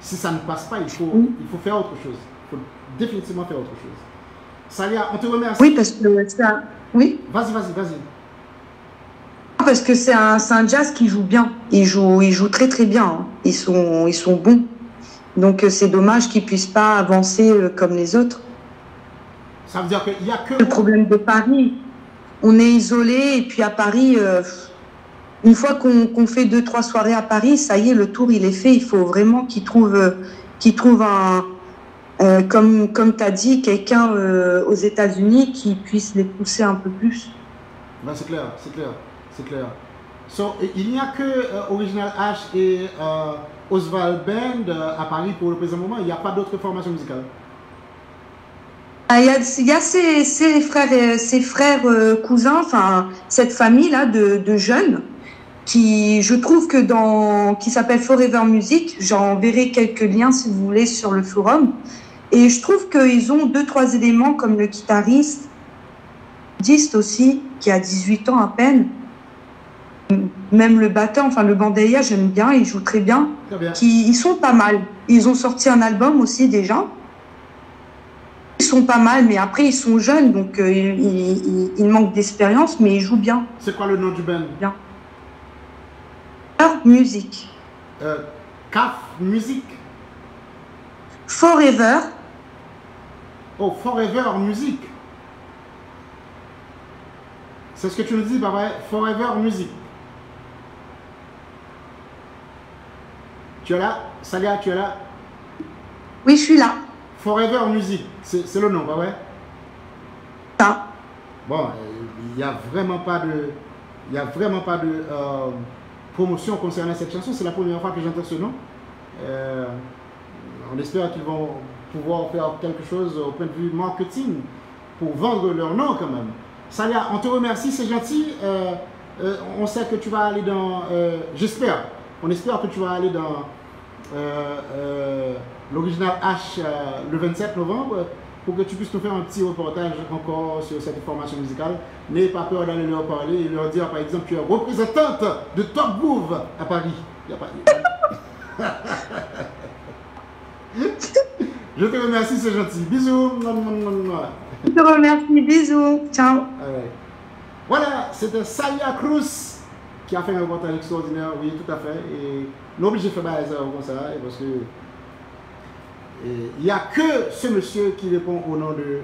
[SPEAKER 1] Si ça ne passe pas, il faut faire autre chose. Il faut définitivement faire autre chose. Salia, on te remercie.
[SPEAKER 3] Oui, parce que ça... Oui.
[SPEAKER 1] Vas-y.
[SPEAKER 3] Parce que c'est un jazz qui joue bien. Ils jouent très très bien. Hein. Ils sont bons. Donc c'est dommage qu'ils puissent pas avancer comme les autres.
[SPEAKER 1] Ça veut dire qu'il n'y a que...
[SPEAKER 3] Le problème de Paris, on est isolé et puis à Paris, une fois qu'on fait 2-3 soirées à Paris, ça y est, le tour il est fait. Il faut vraiment qu'ils trouvent un... comme tu as dit, quelqu'un aux États-Unis qui puisse les pousser un peu plus.
[SPEAKER 1] Ben, c'est clair. So, il n'y a que Original H et Oswald Band à Paris pour le présent moment. Il n'y a pas d'autres formations musicales.
[SPEAKER 3] Il y a ses frères cousins, enfin cette famille là de jeunes qui, je trouve que qui s'appelle Forever Music. J'enverrai quelques liens si vous voulez sur le forum. Et je trouve qu'ils ont 2-3 éléments comme le guitariste aussi, qui a 18 ans à peine. Même le batteur, enfin le bandeilla, j'aime bien, il joue très bien. Ils sont pas mal. Ils ont sorti un album aussi déjà. Ils sont pas mal, mais après ils sont jeunes, donc ils manquent d'expérience, mais ils jouent bien.
[SPEAKER 1] C'est quoi le nom du band?
[SPEAKER 3] Bien. Music.
[SPEAKER 1] CAF Music.
[SPEAKER 3] Forever.
[SPEAKER 1] Oh, Forever Music. C'est ce que tu nous dis, papa. Forever Music. Tu es là? Salia, tu es là?
[SPEAKER 3] Oui, je suis là.
[SPEAKER 1] Forever Music, c'est le nom, pas vrai?
[SPEAKER 3] Ça.
[SPEAKER 1] Bon, il n'y a vraiment pas de promotion concernant cette chanson. C'est la première fois que j'entends ce nom. On espère qu'ils vont pouvoir faire quelque chose au point de vue marketing pour vendre leur nom quand même. Salia, on te remercie, c'est gentil. on sait que tu vas aller dans... j'espère. On espère que tu vas aller dans l'original H le 27 novembre pour que tu puisses nous faire un petit reportage encore sur cette formation musicale. N'ayez pas peur d'aller leur parler et leur dire, par exemple, tu es représentante de Top Groove à Paris. Il y a pas... Je te remercie, c'est gentil. Bisous.
[SPEAKER 3] Je te remercie, bisous. Ciao.
[SPEAKER 1] Voilà, c'était Salia Cruz qui a fait un reportage extraordinaire, oui, tout à fait. Et nous obligés de faire ça comme ça, parce que il n'y a que ce monsieur qui répond au nom de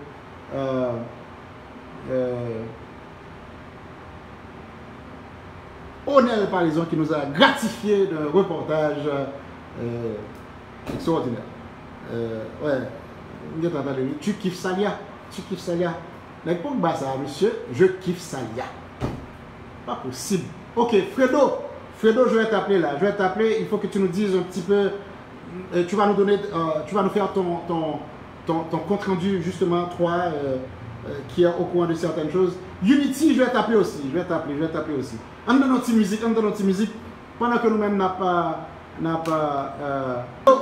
[SPEAKER 1] Onel Parison qui nous a gratifié d'un reportage extraordinaire. Ouais, tu kiffes Salia, tu kiffes Salia. Mais pour que ça, monsieur, je kiffe Salia. Pas possible. Ok, Fredo, je vais t'appeler là. Je vais t'appeler, il faut que tu nous dises un petit peu. Tu vas nous donner, tu vas nous faire ton compte rendu justement, toi, qui est au courant de certaines choses. Unity, je vais t'appeler aussi. Je vais t'appeler aussi. On donne notre musique, pendant que nous-mêmes n'a pas.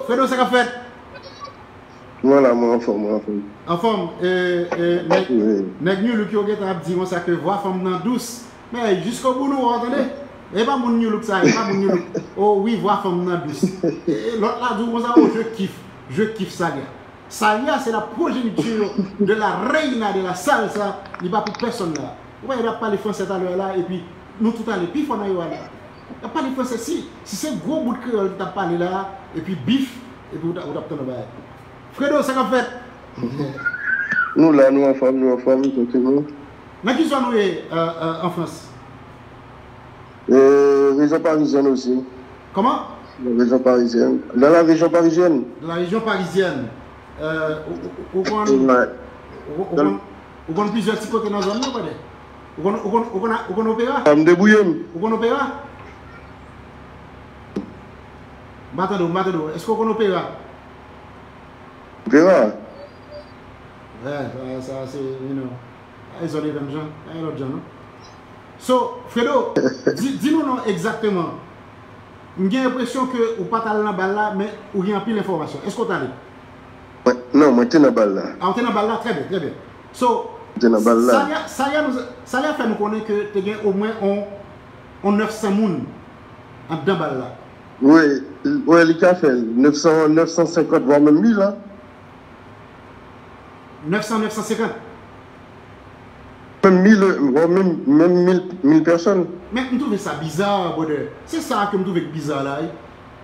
[SPEAKER 1] Fredo, ça qu'a fait.
[SPEAKER 4] Voilà, moi en forme.
[SPEAKER 1] En forme. Nèg New Look qui a dit ça que voix femme nan douce. Mais jusqu'au bout, nous entendez? Et pas mon New Look ça, et pas mon New Look. Oh oui, voix femme nan douce. Et l'autre là, dit ça, oh, je kiffe Salia. Salia, c'est la progéniture de la reina de la salsa. Il n'y a pas pour personne là. Vous voyez, il n'a pas les français à l'heure là, et puis nous tout à l'heure, puis il faut là. Il n'y a pas les français. Si c'est gros bout de créole que tu as parlé là, et puis bif, et puis vous avez obtenu le bail. Fredo, ça qu'a fait?
[SPEAKER 4] Nous là, nous en forme, tranquillement.
[SPEAKER 1] Mais qui sont nous en France?
[SPEAKER 4] Région parisienne aussi.
[SPEAKER 1] Comment?
[SPEAKER 4] La région parisienne. Dans la région parisienne.
[SPEAKER 1] Dans la région parisienne. Vous avez plusieurs petits côtés dans la zone, vous avez opéra?
[SPEAKER 4] On me débrouille.
[SPEAKER 1] Vous avez opéra? Matado, est-ce que vous avez opéra?
[SPEAKER 4] Opéra?
[SPEAKER 1] Ouais, ça c'est, ils ont les mêmes gens, il y a d'autres gens, non? So, Fredo, dis-nous non exactement. J'ai l'impression que vous ne pas allé dans la balle là, mais vous avez pile l'information. Est-ce que vous allez?
[SPEAKER 4] Ouais, non, moi, je suis dans la balle là.
[SPEAKER 1] Ah, vous êtes dans la balle là? Très bien. So, Salia fait nous connaître que tu as au moins 900 personnes en dedans balle là.
[SPEAKER 4] Oui, il a fait 950, voire même 1000 là.
[SPEAKER 1] 950.
[SPEAKER 4] Même 1000 personnes.
[SPEAKER 1] Mais je trouve ça bizarre, Bode. C'est ça que je trouve bizarre là.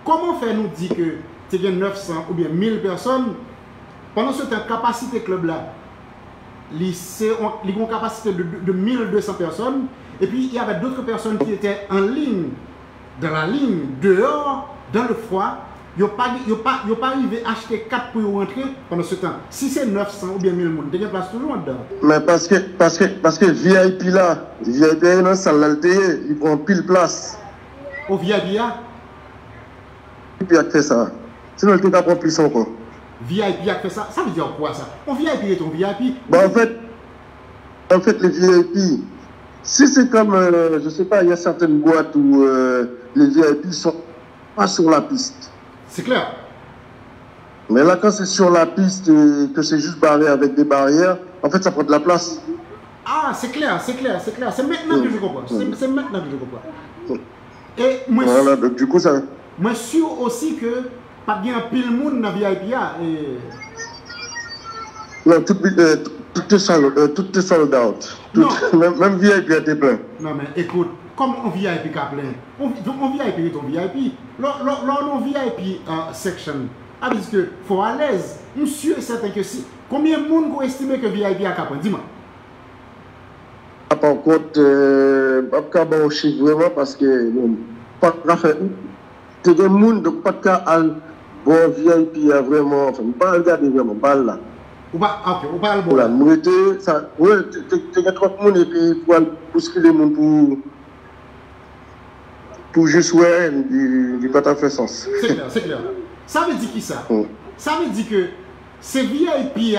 [SPEAKER 1] Comment faire nous dire que tu as 900 ou bien 1000 personnes pendant ce temps, capacité club là, il y a une capacité de 1200 personnes et puis il y avait d'autres personnes qui étaient en ligne, dans la ligne, dehors, dans le froid. Ils n'ont pas arrivé à acheter 4 pour rentrer pendant ce temps. Si c'est 900 ou bien 1000 personnes, il y a une place toujours dedans.
[SPEAKER 4] Mais parce que VIP là, VIP dans la salle, il prend pile place.
[SPEAKER 1] Au VIP là?
[SPEAKER 4] VIP a fait ça. Sinon, il peut prendre plus encore.
[SPEAKER 1] VIP a fait ça? Ça veut dire quoi ça? On VIP est ton VIP?
[SPEAKER 4] Bah, en fait, les VIP, si c'est comme, je sais pas, il y a certaines boîtes où les VIP sont pas sur la piste.
[SPEAKER 1] C'est clair.
[SPEAKER 4] Mais là, quand c'est sur la piste et que c'est juste barré avec des barrières, en fait, ça prend de la place.
[SPEAKER 1] Ah, c'est clair. C'est maintenant que je comprends. C'est maintenant que je comprends. Et moi,
[SPEAKER 4] voilà, donc du coup, ça...
[SPEAKER 1] Moi, sûr aussi que pas bien pile monde dans VIP.
[SPEAKER 4] Non, tout est sold out. Même VIP était plein.
[SPEAKER 1] Non, mais écoute. Comme on VIP a plein, on VIP est ton VIP. L'on VIP section, a dit que faut à l'aise. Monsieur est certain que si. Combien de monde vous estimez que VIP a capé? Dis-moi.
[SPEAKER 4] Par contre, pas de bon chiffre vraiment parce que pas de faire. C'est des monde donc pas de cas bon VIP a vraiment. Enfin, pas regarder vraiment, pas là.
[SPEAKER 1] Ou pas, ok, ou pas le bon.
[SPEAKER 4] Voilà, ça. Ouais, tu as trop de monde et puis pour bousculer les monde pour juste ouais, du pas fait sens.
[SPEAKER 1] C'est clair. Ça veut dire qui ça? Ça veut dire que c'est VIP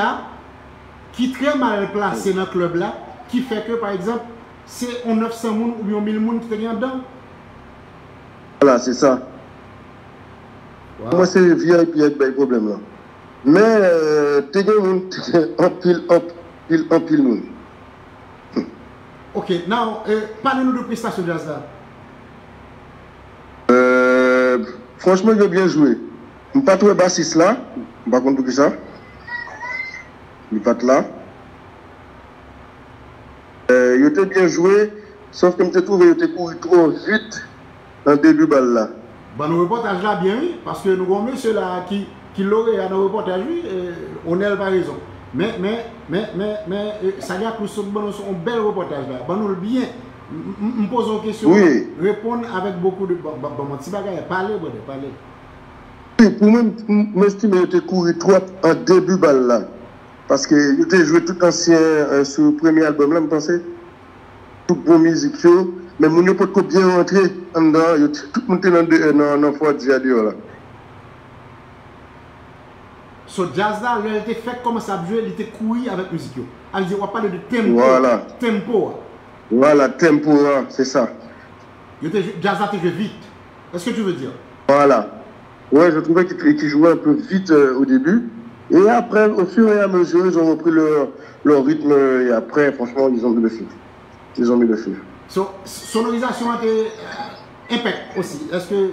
[SPEAKER 1] qui est très mal placé dans le club là, qui fait que par exemple, c'est 900 personnes ou bien 1000 personnes qui étaient dedans.
[SPEAKER 4] Voilà, c'est ça.
[SPEAKER 1] Wow.
[SPEAKER 4] Moi, c'est VIP avec des problèmes là. Mais, t'es en pile monde.
[SPEAKER 1] Ok, now, parlez-nous de prestation jazz là.
[SPEAKER 4] Franchement, il a bien joué. Je ne suis pas trop bassiste là. Je ne sais pas contre ça. Il n'est pas là. Il était bien joué, sauf que je trouve qu'il était couru trop vite dans le début de balle là.
[SPEAKER 1] Bon, nos reportages là, bien oui, parce que nous avons monsieur là qui l'aurait à nos reportages, oui, on n'a pas raison. Mais, ça y a que nous un bel reportage là. Bon, nous bien. Je pose une question,
[SPEAKER 4] oui.
[SPEAKER 1] Répondre avec beaucoup de... Bon, petit bagage, parlez.
[SPEAKER 4] Oui, pour moi, j'estime qu'il était couru trop en début de balle là. Parce qu'il était joué tout ancien sur le premier album là, je pensais. Tout bon musique, mais mon n'a pas bien rentré en dedans, tout le monde était dans Fort Diadio là.
[SPEAKER 1] So jazz là, il était fait comme ça, il était couru avec musique. Alors, on va parler de tempo.
[SPEAKER 4] Voilà.
[SPEAKER 1] Tempo.
[SPEAKER 4] Voilà, tempo, c'est ça.
[SPEAKER 1] Jazz a joué vite. Est-ce que tu veux dire?
[SPEAKER 4] Voilà. Ouais, je trouvais qu'il jouait un peu vite au début. Et après, au fur et à mesure, ils ont repris leur rythme. Et après, franchement, ils ont mis le feu.
[SPEAKER 1] So, sonorisation a été impact aussi. Est-ce que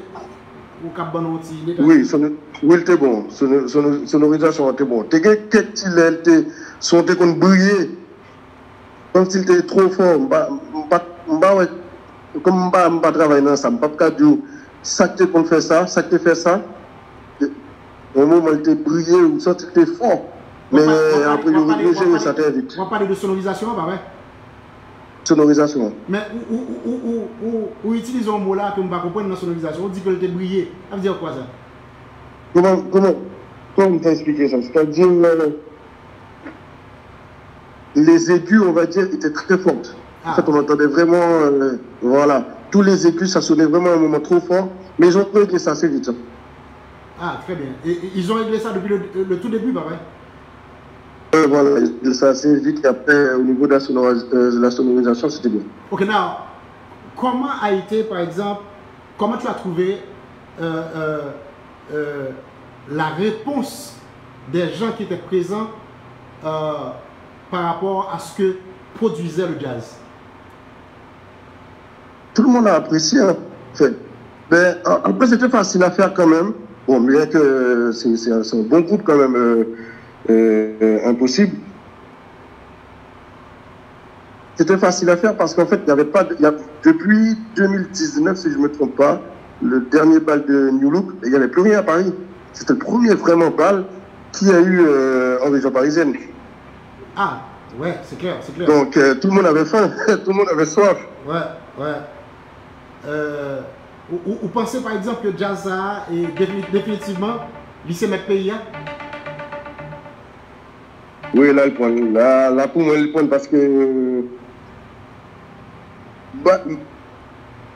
[SPEAKER 1] vous avez bon outil?
[SPEAKER 4] Oui, c'était bon. Sonorisation était bon. T'es quelques sont qu'on brillait. Comme s'il était trop fort. Comme je ne travaille dans ça, je ne peux pas dire ça que tu fait ça, ça que tu fait ça. Au moment où il était brillé ou ça, c'était fort. Mais après, il a gérer ça très vite.
[SPEAKER 1] On va parler de sonorisation, pas vrai?
[SPEAKER 4] Sonorisation.
[SPEAKER 1] Mais où utilisons un mot là que je ne comprends pas dans la sonorisation? On dit qu'il était brillé. Ça veut dire quoi ça?
[SPEAKER 4] Comment on peut expliquer ça? C'est-à-dire, les aigus, on va dire, étaient très fortes. En fait, on entendait vraiment, voilà, tous les aigus, ça sonnait vraiment à un moment trop fort, mais ils ont réglé ça assez vite.
[SPEAKER 1] Ah, très bien. Et ils ont réglé ça depuis le tout début, pas vrai?
[SPEAKER 4] Voilà, ça assez vite, et après, au niveau de la sonorisation, c'était bien.
[SPEAKER 1] Ok, now, comment a été, par exemple, comment tu as trouvé la réponse des gens qui étaient présents par rapport à ce que produisait le jazz?
[SPEAKER 4] Tout le monde a apprécié, en fait. Mais après, c'était facile à faire quand même. Bon, bien que c'est un bon groupe quand même, Impossible. C'était facile à faire parce qu'en fait, il n'y avait pas... depuis 2019, si je ne me trompe pas, le dernier bal de New Look, il n'y avait plus rien à Paris. C'était le premier vraiment bal qu'il y a eu en région parisienne.
[SPEAKER 1] Ah, ouais, c'est clair, c'est clair.
[SPEAKER 4] Donc, tout le monde avait faim, tout le monde avait soif.
[SPEAKER 1] Ouais. Vous pensez par exemple que Jazza est définitivement lycée mettre pays?
[SPEAKER 4] Oui, là, le point. Là, pour moi, le point parce que.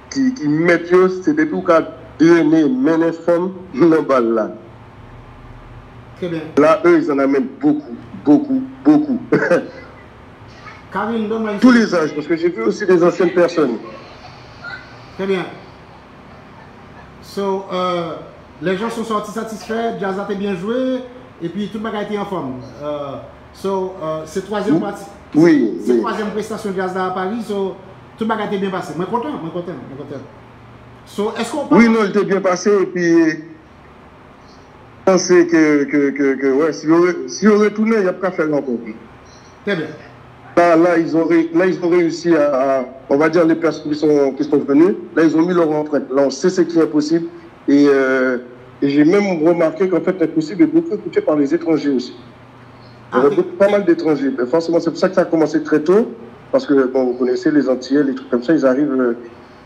[SPEAKER 4] Qui met c'est depuis qu'on a donné mes femmes dans le bal là.
[SPEAKER 1] Très bien.
[SPEAKER 4] Là, eux, ils en amènent beaucoup.
[SPEAKER 1] Karine, donne-moi
[SPEAKER 4] tous les âges, parce que j'ai vu aussi des anciennes personnes.
[SPEAKER 1] Très bien. So, les gens sont sortis satisfaits, Jazz a été bien joué, et puis tout le monde a été en forme. C'est troisième partie.
[SPEAKER 4] Oui.
[SPEAKER 1] C'est troisième prestation de Jazz à Paris, so, tout le monde a été bien passé. Moi, content. So, est-ce qu'on
[SPEAKER 4] oui, non, il était bien passé, et puis. Je pensais que ouais, si on retournait, il n'y a pas à faire encore.
[SPEAKER 1] Très bien.
[SPEAKER 4] Là, ils ont réussi à, on va dire, les personnes qui sont venues, là, ils ont mis leur empreinte. Là, on sait ce qui est possible. Et j'ai même remarqué qu'en fait, l'impossible est beaucoup écouté par les étrangers aussi. Il y a pas mal d'étrangers. Forcément, c'est pour ça que ça a commencé très tôt. Parce que, bon, vous connaissez les Antillais, les trucs comme ça, ils arrivent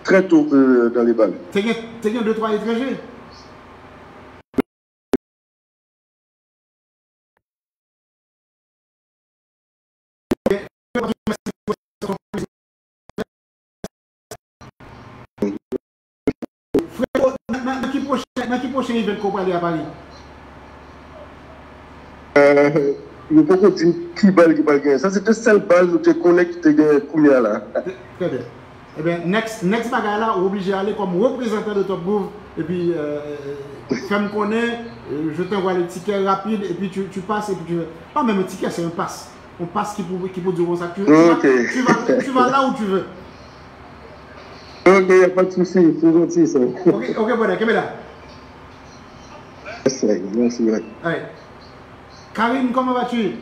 [SPEAKER 4] très tôt dans les balles.
[SPEAKER 1] T'es bien 2-3 étrangers? Dans qui prochain event qu'on va aller à Paris?
[SPEAKER 4] il faut qu'on dise qui balle qui va gagner. Ça, c'est le seul balle où tu connais qui te gagne combien là.
[SPEAKER 1] Très bien. Eh bien, next bagarre là, on est obligé d'aller comme représentant de Top Groove. Et puis, fais-moi connaître, je t'envoie le ticket rapide. Et puis, tu passes. Et puis, pas même un ticket, c'est un pass. On passe qui peut durer ça. Tu vas là où tu veux.
[SPEAKER 4] Ok, il n'y a pas de souci. C'est gentil ça.
[SPEAKER 1] Ok, bon, Kemela.
[SPEAKER 4] Merci.
[SPEAKER 1] Allez. Karine, comment vas-tu?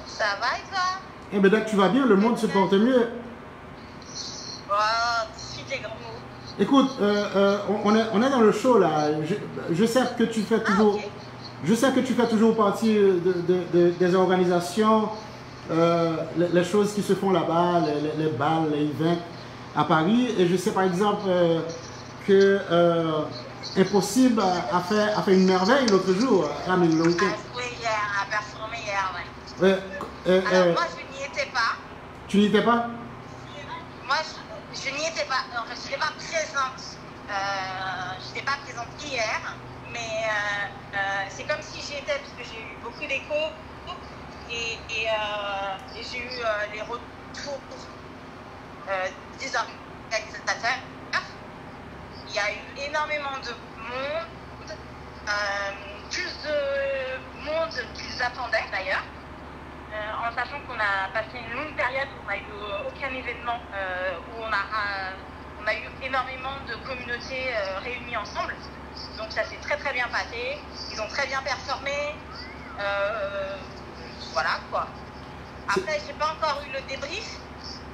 [SPEAKER 5] Ça va et toi?
[SPEAKER 1] Eh bien, dès que tu vas bien, le monde se porte mieux.
[SPEAKER 5] Si t'es grand mot.
[SPEAKER 1] Écoute, on est dans le show là. Je sais que tu fais toujours.
[SPEAKER 5] Okay.
[SPEAKER 1] Je sais que tu fais toujours partie des organisations, les choses qui se font là-bas, les balles, les events à Paris. Et je sais par exemple que Impossible a fait une merveille l'autre jour, à Mille le week-end.
[SPEAKER 5] A joué hier, a performé hier,
[SPEAKER 1] ouais.
[SPEAKER 5] Alors moi je n'y étais pas.
[SPEAKER 1] Tu n'y étais pas?
[SPEAKER 5] Moi je n'y étais pas. En fait, je n'étais pas présente. Je n'étais pas présente hier, mais c'est comme si j'y étais parce que j'ai eu beaucoup d'échos et j'ai eu les retours des organisateurs. Il y a eu énormément de monde, plus de monde qu'ils attendaient d'ailleurs, en sachant qu'on a passé une longue période où on n'a eu aucun événement, où on a eu énormément de communautés réunies ensemble. Donc ça s'est très très bien passé, ils ont très bien performé, voilà quoi. Après j'ai pas encore eu le débrief,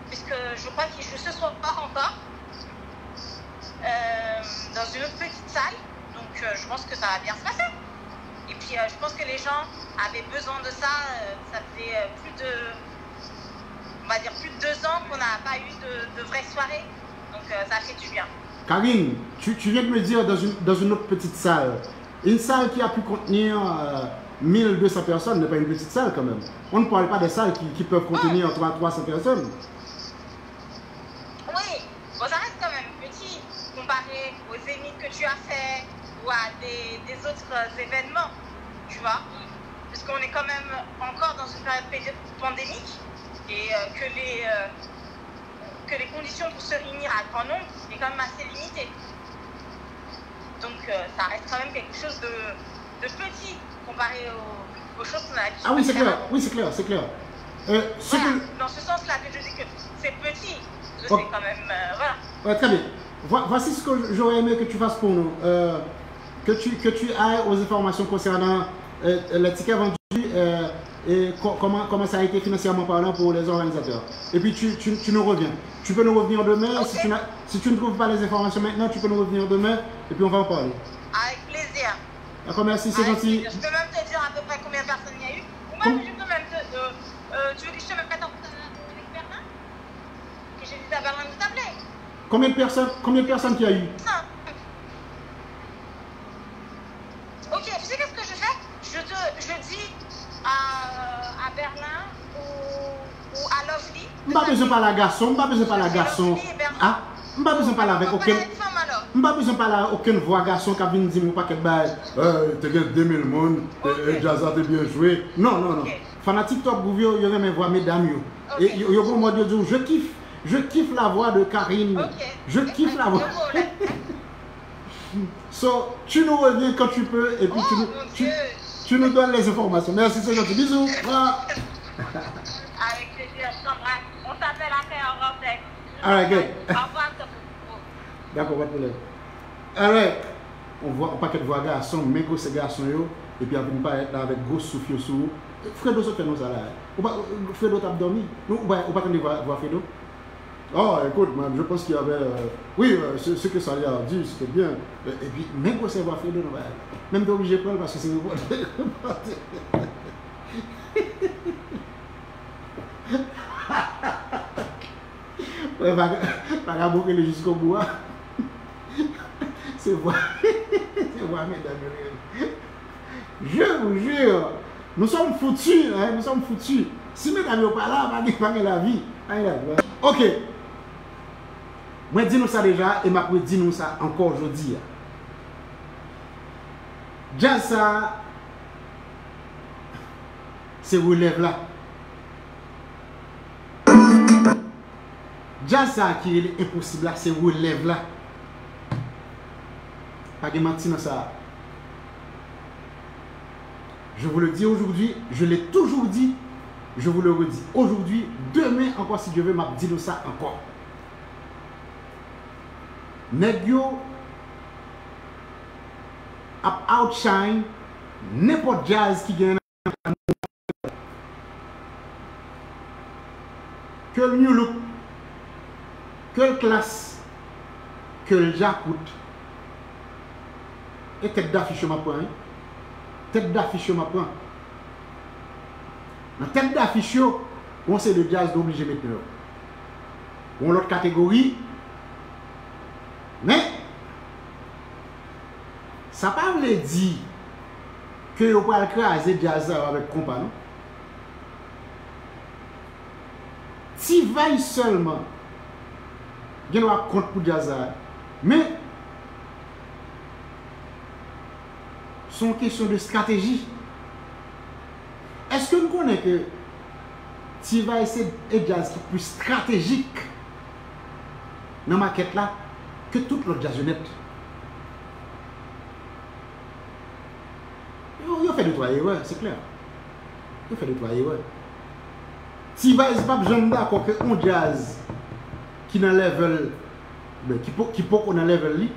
[SPEAKER 5] puisque je crois qu'ils jouent ce soir encore. Dans une autre petite salle, donc je pense que ça va bien se passer. Et puis je pense que les gens avaient besoin de ça. Ça faisait on va dire plus de 2 ans qu'on n'a pas eu de vraies soirées, donc ça fait du bien.
[SPEAKER 1] Karine, tu viens de me dire dans une autre petite salle, une salle qui a pu contenir 1200 personnes n'est pas une petite salle quand même. On ne parle pas des salles qui peuvent contenir 300 personnes.
[SPEAKER 5] Oui, bon, ça reste quand même petit comparé aux Zénith que tu as fait ou à des autres événements, tu vois. Parce qu'on est quand même encore dans une période pandémique et que les conditions pour se réunir à grand nombre est quand même assez limitées. Donc ça reste quand même quelque chose de petit comparé aux choses qu'on a l'habitude.
[SPEAKER 1] Ah oui, c'est clair, oui, c'est clair.
[SPEAKER 5] Voilà, dans ce sens-là que je dis que c'est petit, c'est quand même, voilà.
[SPEAKER 1] Ouais, très bien. Voici ce que j'aurais aimé que tu fasses pour nous. Que tu ailles aux informations concernant les tickets vendus et comment ça a été financièrement parlant pour les organisateurs. Et puis tu nous reviens. Tu peux nous revenir demain. Okay. Si tu ne trouves pas les informations maintenant, tu peux nous revenir demain et puis on va en parler.
[SPEAKER 5] Avec plaisir.
[SPEAKER 1] D'accord, merci, c'est gentil.
[SPEAKER 5] Je peux même te dire à peu près combien de personnes il y a eu. Ou même je peux même tu veux que je te mette en contact avec Berlin? Que j'ai dit à Berlin de t'appeler.
[SPEAKER 1] Combien de personnes qu'il y a eu?
[SPEAKER 5] Ok, tu sais qu'est-ce que je fais? Je dis à Berlin ou à Lovely.
[SPEAKER 1] Pas besoin de parler à garçon, pas besoin de parler à garçon. Ah, pas besoin de parler avec aucun. Pas besoin de parler à aucune voix garçon qui vient dire pas qu'elle baille. Tu as 2000 monde, Jazza t'es bien joué. Non. Fanatique Top Groove, il y a mes voix mesdames. Et il y a un mot de dire je kiffe la voix de Karine. Je kiffe la voix. So, tu nous reviens quand tu peux et puis tu nous donnes les informations. Merci, c'est gentil. Bisous.
[SPEAKER 5] Avec plaisir, je t'embrasse. On s'appelle après en rentrée.
[SPEAKER 1] Alright, good.
[SPEAKER 5] Au revoir.
[SPEAKER 1] D'accord, pas de problème. Alright. On voit un paquet de voix garçons, mais gros ces garçons et puis après pas être là avec gros souffle sur vous. Fredo ça fait nous ça là. Fredo t'a dormi. Nous ou pas attendre voir Fredo. Oh, écoute, man, je pense qu'il y avait. Oui, ce que ça lui a dit, c'était bien. Et puis, même quand c'est voir Fredo, même t'es obligé de prendre parce que c'est ouais, pas boucler jusqu'au bout. C'est voir. C'est voir, mesdames. Je vous jure, nous sommes foutus, hein, nous sommes foutus. Si mesdames ne sont pas là, pas la vie. Ok. Moi, dis-nous ça déjà et ma dis-nous ça encore aujourd'hui. Jazza, c'est relève là. Jazz ça qui est impossible là, c'est relève là. Pas de mentir dans ça. Je vous le dis aujourd'hui, je l'ai toujours dit, je vous le redis. Aujourd'hui, demain encore si Dieu veut, m'a dit ça encore. Nèg yo a outshine n'importe jazz qui gagne. Que le new look, que le classe, que le jacout. Et tête d'affiche ma point. Tête d'affiche ma point. Dans tête d'affiche, on sait le jazz d'obligé maintenant. On l'autre catégorie. Mais ça ne veut pas dire que vous pouvez craser jazz avec compagnon. Si vaille seulement, il y a un compte pour jazz. Mais c'est une question de stratégie. Est-ce que nous connaissons que si va essayer de jazz qui est plus stratégique dans la maquette là que toute l'autre jazzonnette? Il fait de trois erreurs, c'est clair. Il fait de trois erreurs. Si va essayer pas besoin d'accord que on jazz qui dans level qui peut qu'on a level li.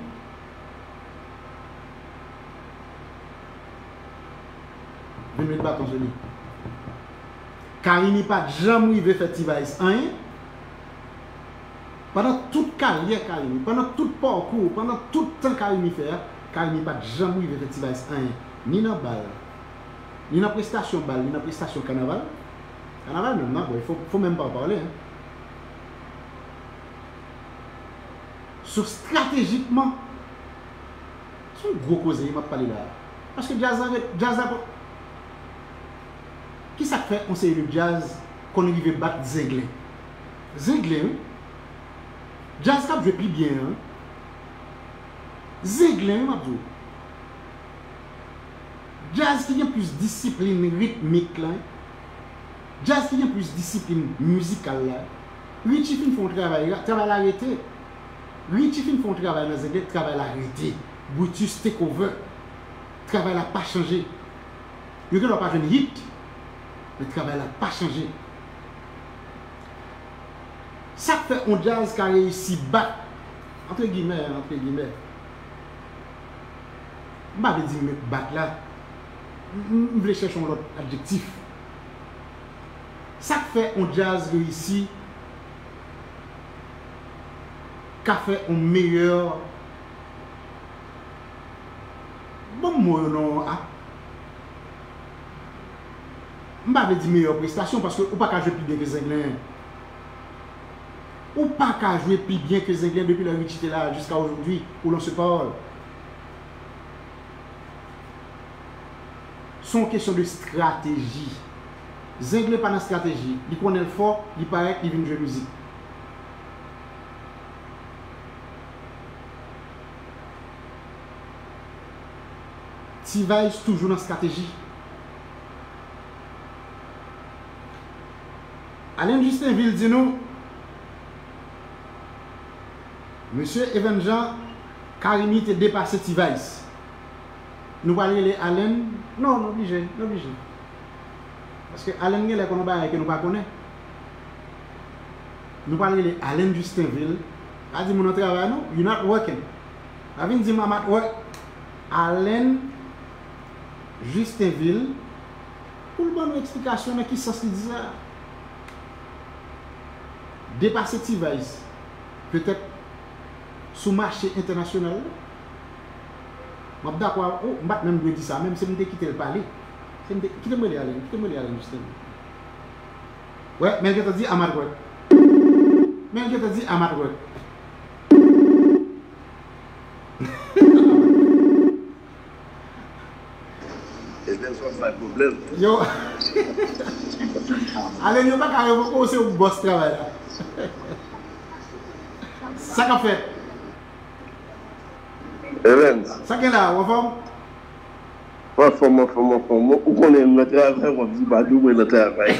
[SPEAKER 1] Venez de bâton celui. Car il n'y a pas jamais arrivé faire T-Vice rien. Pendant toute carrière Karimi, pendant tout parcours, pendant tout temps Karimi fait, Karimi pas jamais arrivé faire T-Vice rien. Ni dans balle, ni dans prestation balle, ni dans prestation carnaval. Carnaval même, non, il faut même pas en parler. Hein. Sur stratégiquement, c'est un gros cause, il m'a parlé là. Parce que jazz qui ça fait on sait le jazz qu'on arrive à battre Zinglin. Zinglin, jazz cap joue plus bien. Hein? Zinglin, m'a dit. Jazz qui a plus discipline rythmique là. Jazz qui a plus discipline musicale là. Richie Fin font travail arrêté. Richie Fin font travail dans Zinglin, travail arrêté. Brutus Takeover. Travail n'a pas changé. Il n'y a pas de hit. Le travail n'a pas changé. Ça fait un jazz qui a réussi à battre, entre guillemets. Je ne vais pas dire battre là. Je voulais chercher un autre adjectif. Ça fait un jazz réussi qui a fait un meilleur. Bon mot non. Je ne vais pas dire meilleure prestation parce que vous ne pouvez pas jouer plus bien que Zinglin. Ou pas qu'à jouer plus bien que Zinglin depuis la Richie là jusqu'à aujourd'hui où l'on se parle. C'est une question de stratégie. Zinglin pas dans la stratégie. Il connaît le fort, il paraît qu'il vient jouer musique. T-Vice toujours dans la stratégie. Alain Justinville dit nous, Monsieur Evan Jean, Karimi te dépassé T-Vice. Nous parlons de Alain, non, obligé. Parce que Alain est là qu'on ne nous pas connaît. Nous parlons de Alain Justinville. A dit mon travail non, you're not working. A dit I'm at work. Alain Justinville, pour le bonne explication de qui ça se dit ça. Dépasser T-Vice, peut-être sous marché international. Je suis d'accord, je vais même dire ça, même si je quitte le palais. Quittez-moi les aller, justement. Ouais, mais je te dis à ma droite.
[SPEAKER 4] Et bien, ça, pas de problème.
[SPEAKER 1] Yo, allez, nous pas carrément commencer au boss travail là. Ça qu'a fait.
[SPEAKER 4] Evans.
[SPEAKER 1] Ça qu'est là, on va.
[SPEAKER 4] Forme, ou qu'on aime notre travail, on dit pas d'où notre travail.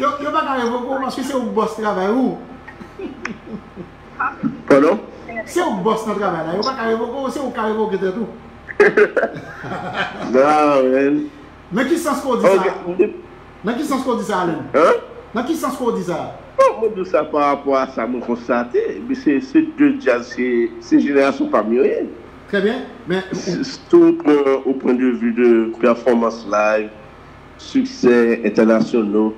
[SPEAKER 1] Yo pas qu'à révoquer parce que c'est au boss travail ou.
[SPEAKER 4] Pardon?
[SPEAKER 1] C'est au boss notre travail là. Yo pas qu'à révoquer, c'est au qu'à révoquer tout.
[SPEAKER 4] Non, man.
[SPEAKER 1] Mais qui sens qu'on dit ça? Dans qui sens qu'on dit ça, Alain?
[SPEAKER 4] Hein?
[SPEAKER 1] Dans qui sens qu'on dit ça?
[SPEAKER 4] Moi, tout ça par rapport à ça, je constate, mais c'est deux jazz, c'est génération pas mieux.
[SPEAKER 1] Très bien, mais...
[SPEAKER 4] Tout au point de vue de performance live, succès international,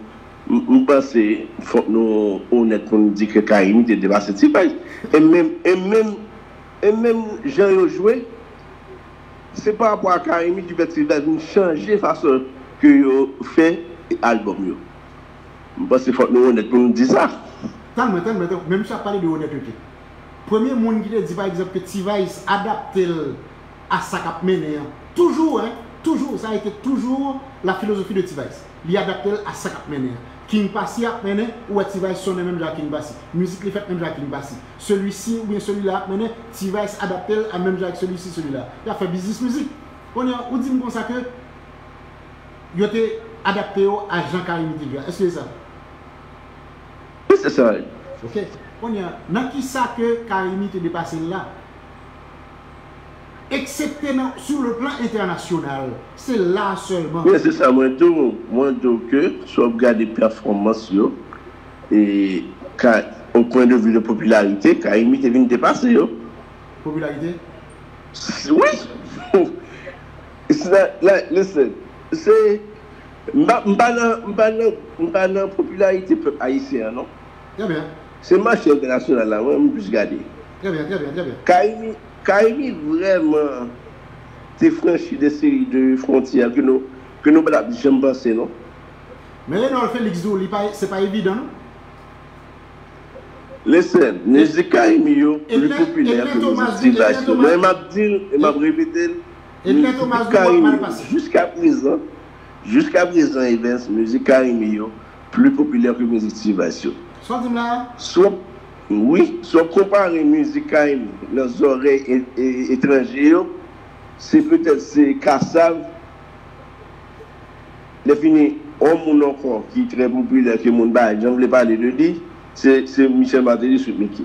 [SPEAKER 4] je pense qu'il faut nous honnête pour nous dire que Karimi était dépassé de page. Et même Jean joué, c'est par rapport à Karimi qui va changer la façon que vous fait l'album. Je pense qu'il faut nous honnête pour nous dire ça.
[SPEAKER 1] Même si je parle de honnêteté. Premier monde qui te dit par exemple que T-Vice adapte à sa cap mené. Toujours, ça a été toujours la philosophie de T-Vice. Il adapte à sa cap mené. King Passy a mené ou T-Vice sonne même de King Passy. Musique les fait même de King Passy. Celui-ci ou bien celui-là a mené, T-Vice adapte à même avec celui-ci, celui-là. Il a fait business musique. On dit comme ça que il a été adapté à Jean-Karimi Tigra. Est-ce que c'est ça?
[SPEAKER 4] Oui, c'est ça.
[SPEAKER 1] Ok. On y a, dans qui ça que Karimi te dépassé là? Excepté sur le plan international. C'est là seulement.
[SPEAKER 4] Oui, c'est ça. Moi, que, si on regarde les performances, et au point de vue de popularité, Karimi te vient dépasser.
[SPEAKER 1] Popularité?
[SPEAKER 4] Oui. Listen, c'est. M'pas dans popularité haïtienne, non?
[SPEAKER 1] Très bien.
[SPEAKER 4] C'est le marché international là, moi, je peux regarder.
[SPEAKER 1] Très bien.
[SPEAKER 4] Karimi vraiment t'es franchi des séries de frontières que nous pas jamais pensé, non?
[SPEAKER 1] Mais là, Félix Zou, c'est pas évident.
[SPEAKER 4] Listen, musique Karimi plus populaire que musique T-Vice. Mais m'a répété. Jusqu'à présent, Evans, musique Karimi plus populaire que musique T-Vice. Soit comparer musique Karimi dans les oreilles étrangères, c'est peut-être Kassav, défini homme encore qui est très populaire que mon bail, j'en voulais parler de lui, c'est Michel Martelly sur Mickey.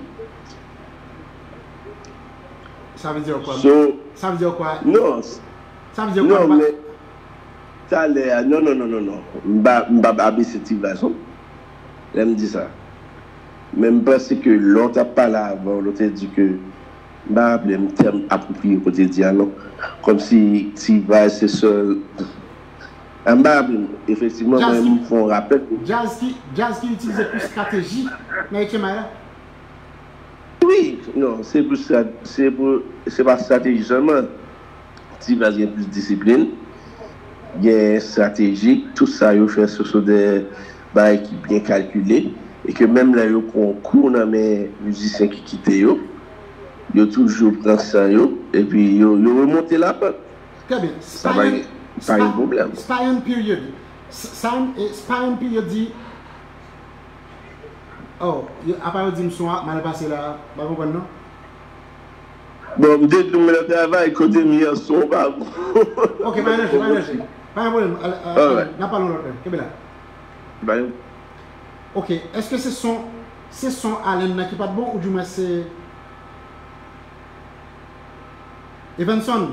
[SPEAKER 1] Ça veut dire quoi? Ça veut dire quoi?
[SPEAKER 4] Non.
[SPEAKER 1] Ça veut dire quoi?
[SPEAKER 4] Non, mais ça l'air. Non. M'ba abaisser T-Vice. Elle me dit ça. Même parce que l'autre n'a pas là avant, l'autre a dit que m'ba appelé un terme approprié côté dialogue. Comme si T-Vice c'est seul. Effectivement, même font rappel.
[SPEAKER 1] Jazz qui utilise plus stratégie, mais tu m'as.
[SPEAKER 4] Oui, non, c'est pas stratégie seulement. T-Vice a plus de discipline, il y a stratégie, tout ça, il fait sur des bails qui bien calculés. Et que même là, il y a un concours dans mes musiciens qui quittent, il y a toujours pris ça, et puis il y a remonté la pente.
[SPEAKER 1] Très bien.
[SPEAKER 4] Ça va pas un problème.
[SPEAKER 1] Spine period. Spine period dit. Oh, après, il dit, mal passé là, pas comprendre, non?
[SPEAKER 4] Bon, dès que le travail, côté mieux, son pas.
[SPEAKER 1] Ok, pas un problème. N'a pas l'autre. Qu'est-ce que là? Ok, est-ce que c'est son Alain qui pas bon ou du moins c'est Evanson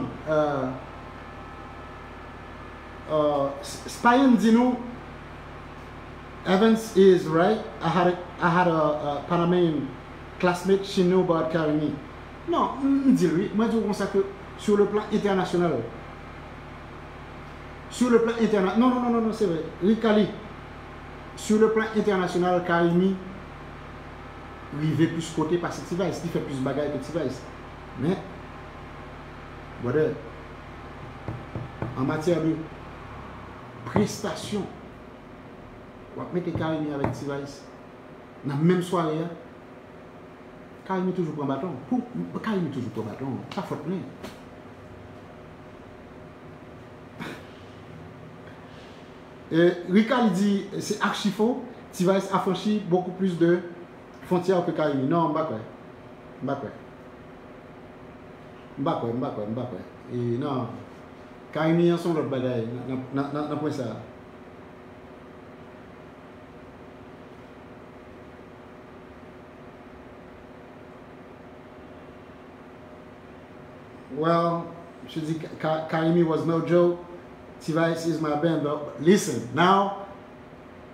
[SPEAKER 1] Spine dit nous Evans is right. I had a Panamanian classmate, she knew about Karimi. Non, dis lui, moi je pense que sur le plan international. Non, c'est vrai. Ricali. Sur le plan international, Karimi arrive plus côté parce que T-Vice, il fait plus de bagages que T-Vice. Mais, voilà, en matière de prestation, on va mettre Karimi avec T-Vice dans la même soirée. Karimi toujours prend bâton. Karimi toujours prend bâton. Pas faute plein. Ricard dit c'est archi faux. T-Vice a franchi beaucoup plus de frontières que Karimi. Non, m'bakwe. Et non, Karimi sont l'autre bagaille. N'a point ça. Well, je dis Karimi was no joke. T-Vice is my band, but listen, now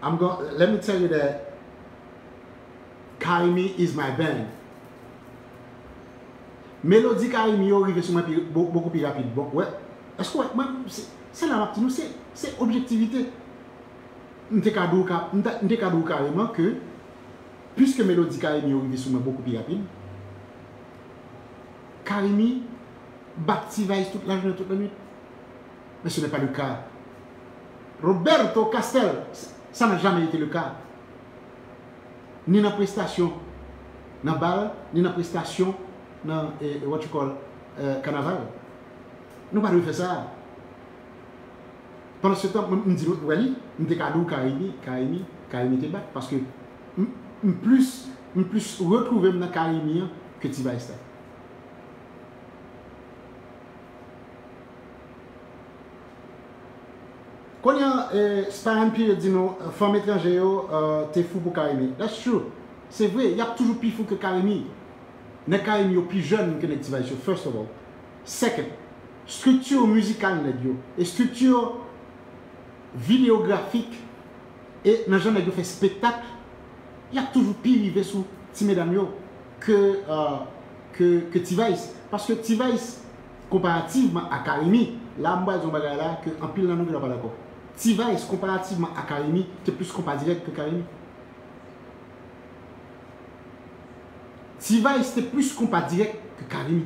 [SPEAKER 1] let me tell you that Karimi is my band. Mélodie Karimi arrive sur moi beaucoup plus rapide. Bon, ouais. Est-ce que c'est la partie nous c'est objectivité. N'était cadeau carrément que puisque Mélodie Karimi arrive sur moi beaucoup plus rapide. Karimi bat T-Vice toute la journée, toute la nuit. Mais ce n'est pas le cas. Roberto Castel, ça n'a jamais été le cas. Ni dans la prestation dans la balle, ni dans la prestation dans what you call carnaval. Nous ne pouvons pas faire ça. Pendant ce temps, je me dis, oui, je me dis Karimi te bat. Parce que je plus retrouver dans Karimi que T-Vice. Quand il y a Sparring Period dit nous, femme étrangère, t'es fou pour Karimi. That's true. C'est vrai, il y a toujours plus fou que Karimi. Mais Karimi est plus jeune que T-Vice, first of all. Second, structure musicale et structure vidéographique et dans gens qui fait spectacle, il y a toujours plus arrivé sous Timedam que T-Vice. Parce que T-Vice, comparativement à Karimi, là, je vais là que en pile, nous ne sommes pas d'accord. T-Vice, comparativement à Karimi, c'est plus compas direct que Karimi. T-Vice, c'était plus compas direct que Karimi.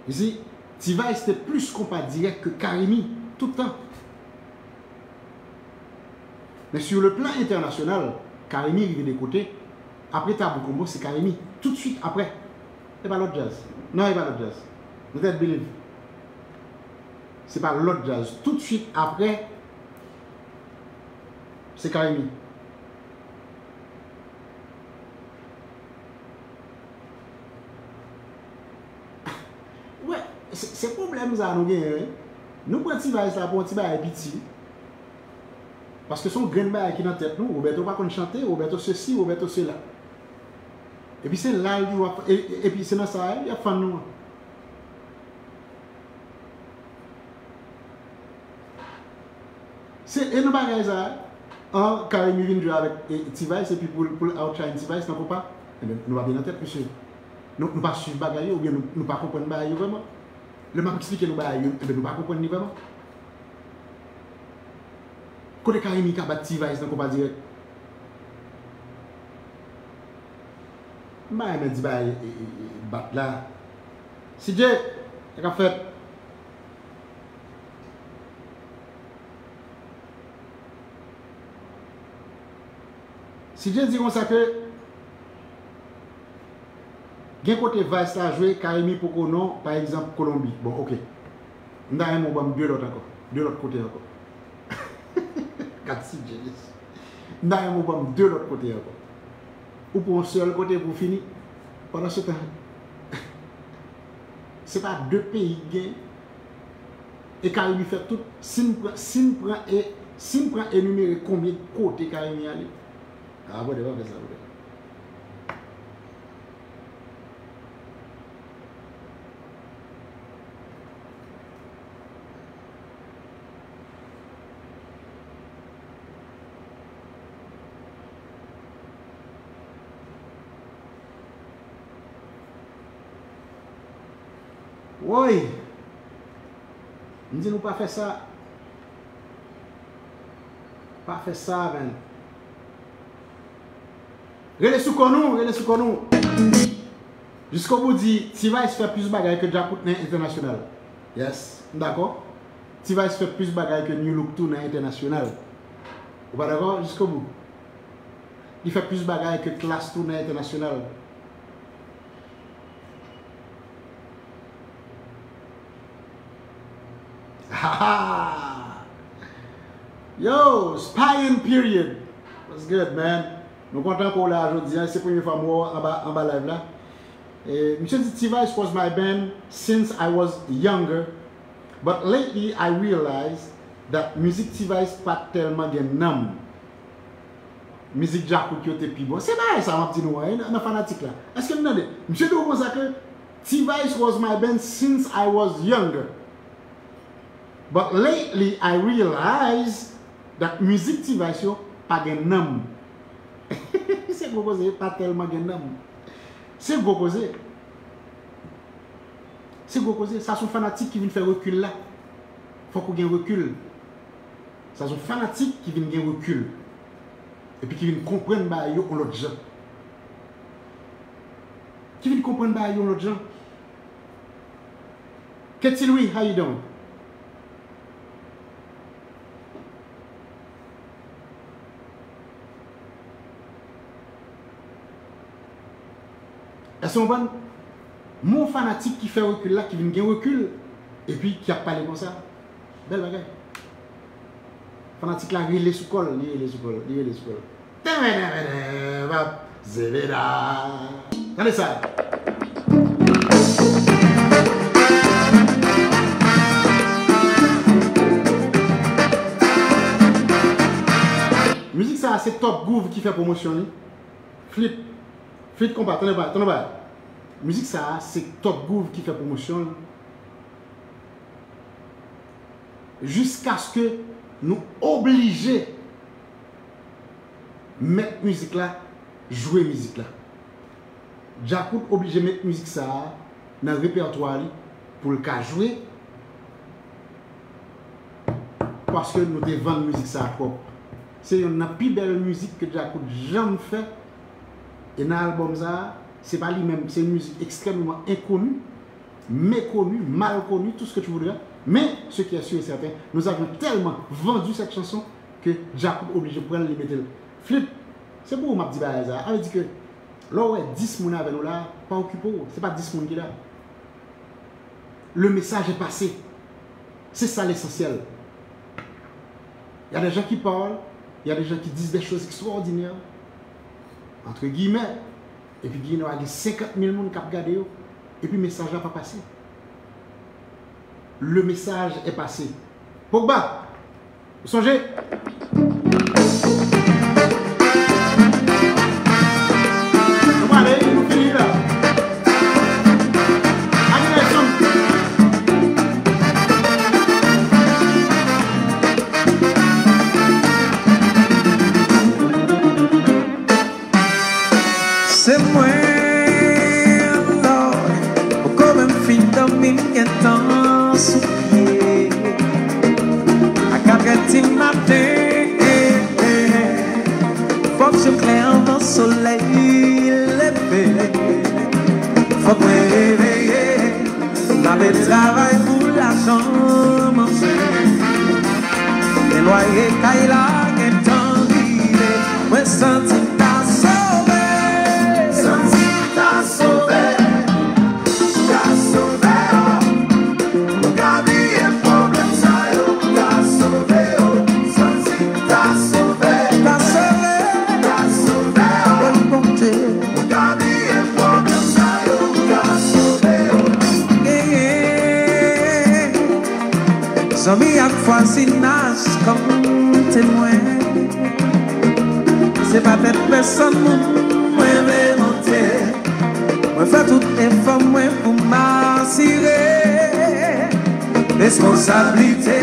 [SPEAKER 1] Ici, T-Vice, c'était plus compas direct que Karimi, tout le temps. Mais sur le plan international, Karimi arrive des côtés. Après Tabou Combo, c'est Karimi. Tout de suite après. C'est pas l'autre jazz. Non, c'est pas l'autre jazz. Vous êtes believe. C'est pas l'autre jazz. Tout de suite après, c'est Karimi. Ouais, c'est problème ça nous gagne. Nous prenons T-Vice là pour un petit bail petit. Parce que son grain bail qui dans tête nous, Roberto pas qu'on chanter, Roberto ceci, Roberto cela. Et puis c'est là et puis c'est dans ça, il y a fan nous. C'est et nous bagaille ça. En Karimi vient jouer avec T-Vice et puis pour outshine T-Vice non pas. Nous va bien en tête monsieur. Nous pas suivre bagaille ou bien nous pas comprendre bagaille vraiment. Le m'a expliquer nous bagaille, nous pas comprendre vraiment. Quand Karimi a battu T-Vice, on va dire. Je vais dire battre là. Si Dieu a fait. Si Dieu dit comme ça que. Gen côté Vice là jouer Karimi pour qu'on non, par exemple Colombie. Bon, ok. Nous avons deux l'autre encore. De l'autre côté encore. Si jealous. Nous avons deux l'autre côté encore. Ou pour un seul côté pour finir. Pendant ce temps, ce n'est pas deux pays gain. Et Karimi fait tout. Si nous prenons énumérer combien de côtés Karimi a allé. Ah, bon, on va faire ça. Oui. Nous disons pas faire ça. Pas faire ça, man. Relais sous nous. Jusqu'au bout dit, T-Vice fait plus de bagaille que Jack Koutner international. Yes, d'accord? T-Vice fait plus de bagaille que New Look Tour international. Vous pas d'accord? Jusqu'au bout. Il fait plus de bagaille que Class Tour international. Yo, Spying Period. What's good, man? Nous content qu'on l'a aujourd'hui. C'est la première fois moi en bas live là. Monsieur dit T-Vice was my band since I was younger. But lately I realized that music T-Vice pas tellement gen nam. Musique Jacou qui était plus bon. C'est pas ça, m'a dit nous, un fanatique là. Est-ce que vous entendez? Monsieur dit comme ça que T-Vice was my band since I was younger. But lately I realized that musique T-Vice yo pas gen nam. C'est gros cause pas tellement gen nam. C'est gros cause. C'est gros cause. Ça sont fanatiques qui viennent faire recul là. Faut qu'on gagne recul. Ça sont fanatiques qui viennent gagner recul. Et puis qui viennent comprendre bah yo on l'autre gens. Qui viennent comprendre bah yo on l'autre gens. Qu'est-ce Louis, how you doing? Est-ce qu'on va mon fanatique qui fait recul là, qui vient gagner recul, et puis qui a parlé comme ça? Belle bagaille. Fanatique là, il est sous col, il est sous col, il est sous col. Regardez ça. Musique ça, c'est Top Groove qui fait promotion. Flip compas, tenez pas. Musique ça, c'est Top Groove qui fait promotion. Jusqu'à ce que nous obliger mettre musique là, jouer musique là. Jacou obligé de mettre musique ça dans le répertoire pour le cas jouer. Parce que nous devons vendre musique ça propre. C'est une plus belle musique que Jacou jamais fait. Et dans l'album ça, c'est pas lui-même, c'est une musique extrêmement inconnue, méconnue, mal connue, tout ce que tu voudrais. Mais ce qui est sûr et certain, nous avons tellement vendu cette chanson que Jacou est obligé de prendre les métals. Flip, c'est pour m'a dit ça. Elle dit que là ouais 10 personnes avec nous là, pas occupé, c'est pas 10 personnes qui là. Le message est passé. C'est ça l'essentiel. Il y a des gens qui parlent, il y a des gens qui disent des choses extraordinaires. Entre guillemets, et puis il y a 50 000 personnes qui ont regardé, et puis le message n'a pas passé. Le message est passé. Pogba, vous songez? Comment allez, nous finissons là.
[SPEAKER 6] C'est moi, Lord, pour qu'on me finisse dans mes temps soupiers. À 4h du matin, faut que je claire dans le soleil levé. Faut que je réveille, m'avais travail pour l'argent manger. Les loyers caillent là, qu'un temps d'hiver, moi senti. Zombie à fascinage comme témoin. C'est pas tête personne, moi vais monter. Moi fais toutes les femmes pour m'assurer. Responsabilité,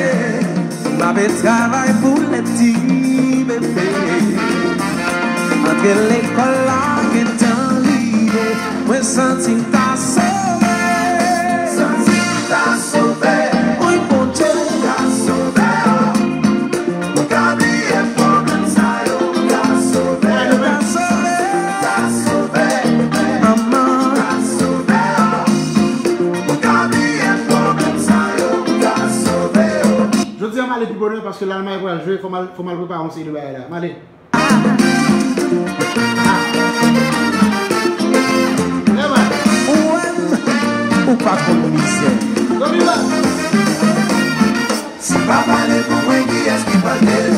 [SPEAKER 6] m'avait travail pour les petits bébés. Entre l'école là et dans l'idée, moi senti ta sauvé. Senti ta sauvé.
[SPEAKER 1] Je dis bonheur parce que l'Allemagne va jouer, il faut mal préparer un série de bail là. Allez.
[SPEAKER 6] Ou pas comme misère.
[SPEAKER 1] Comme il va.
[SPEAKER 6] Si pas parler pour moi, qui est-ce qui va dire?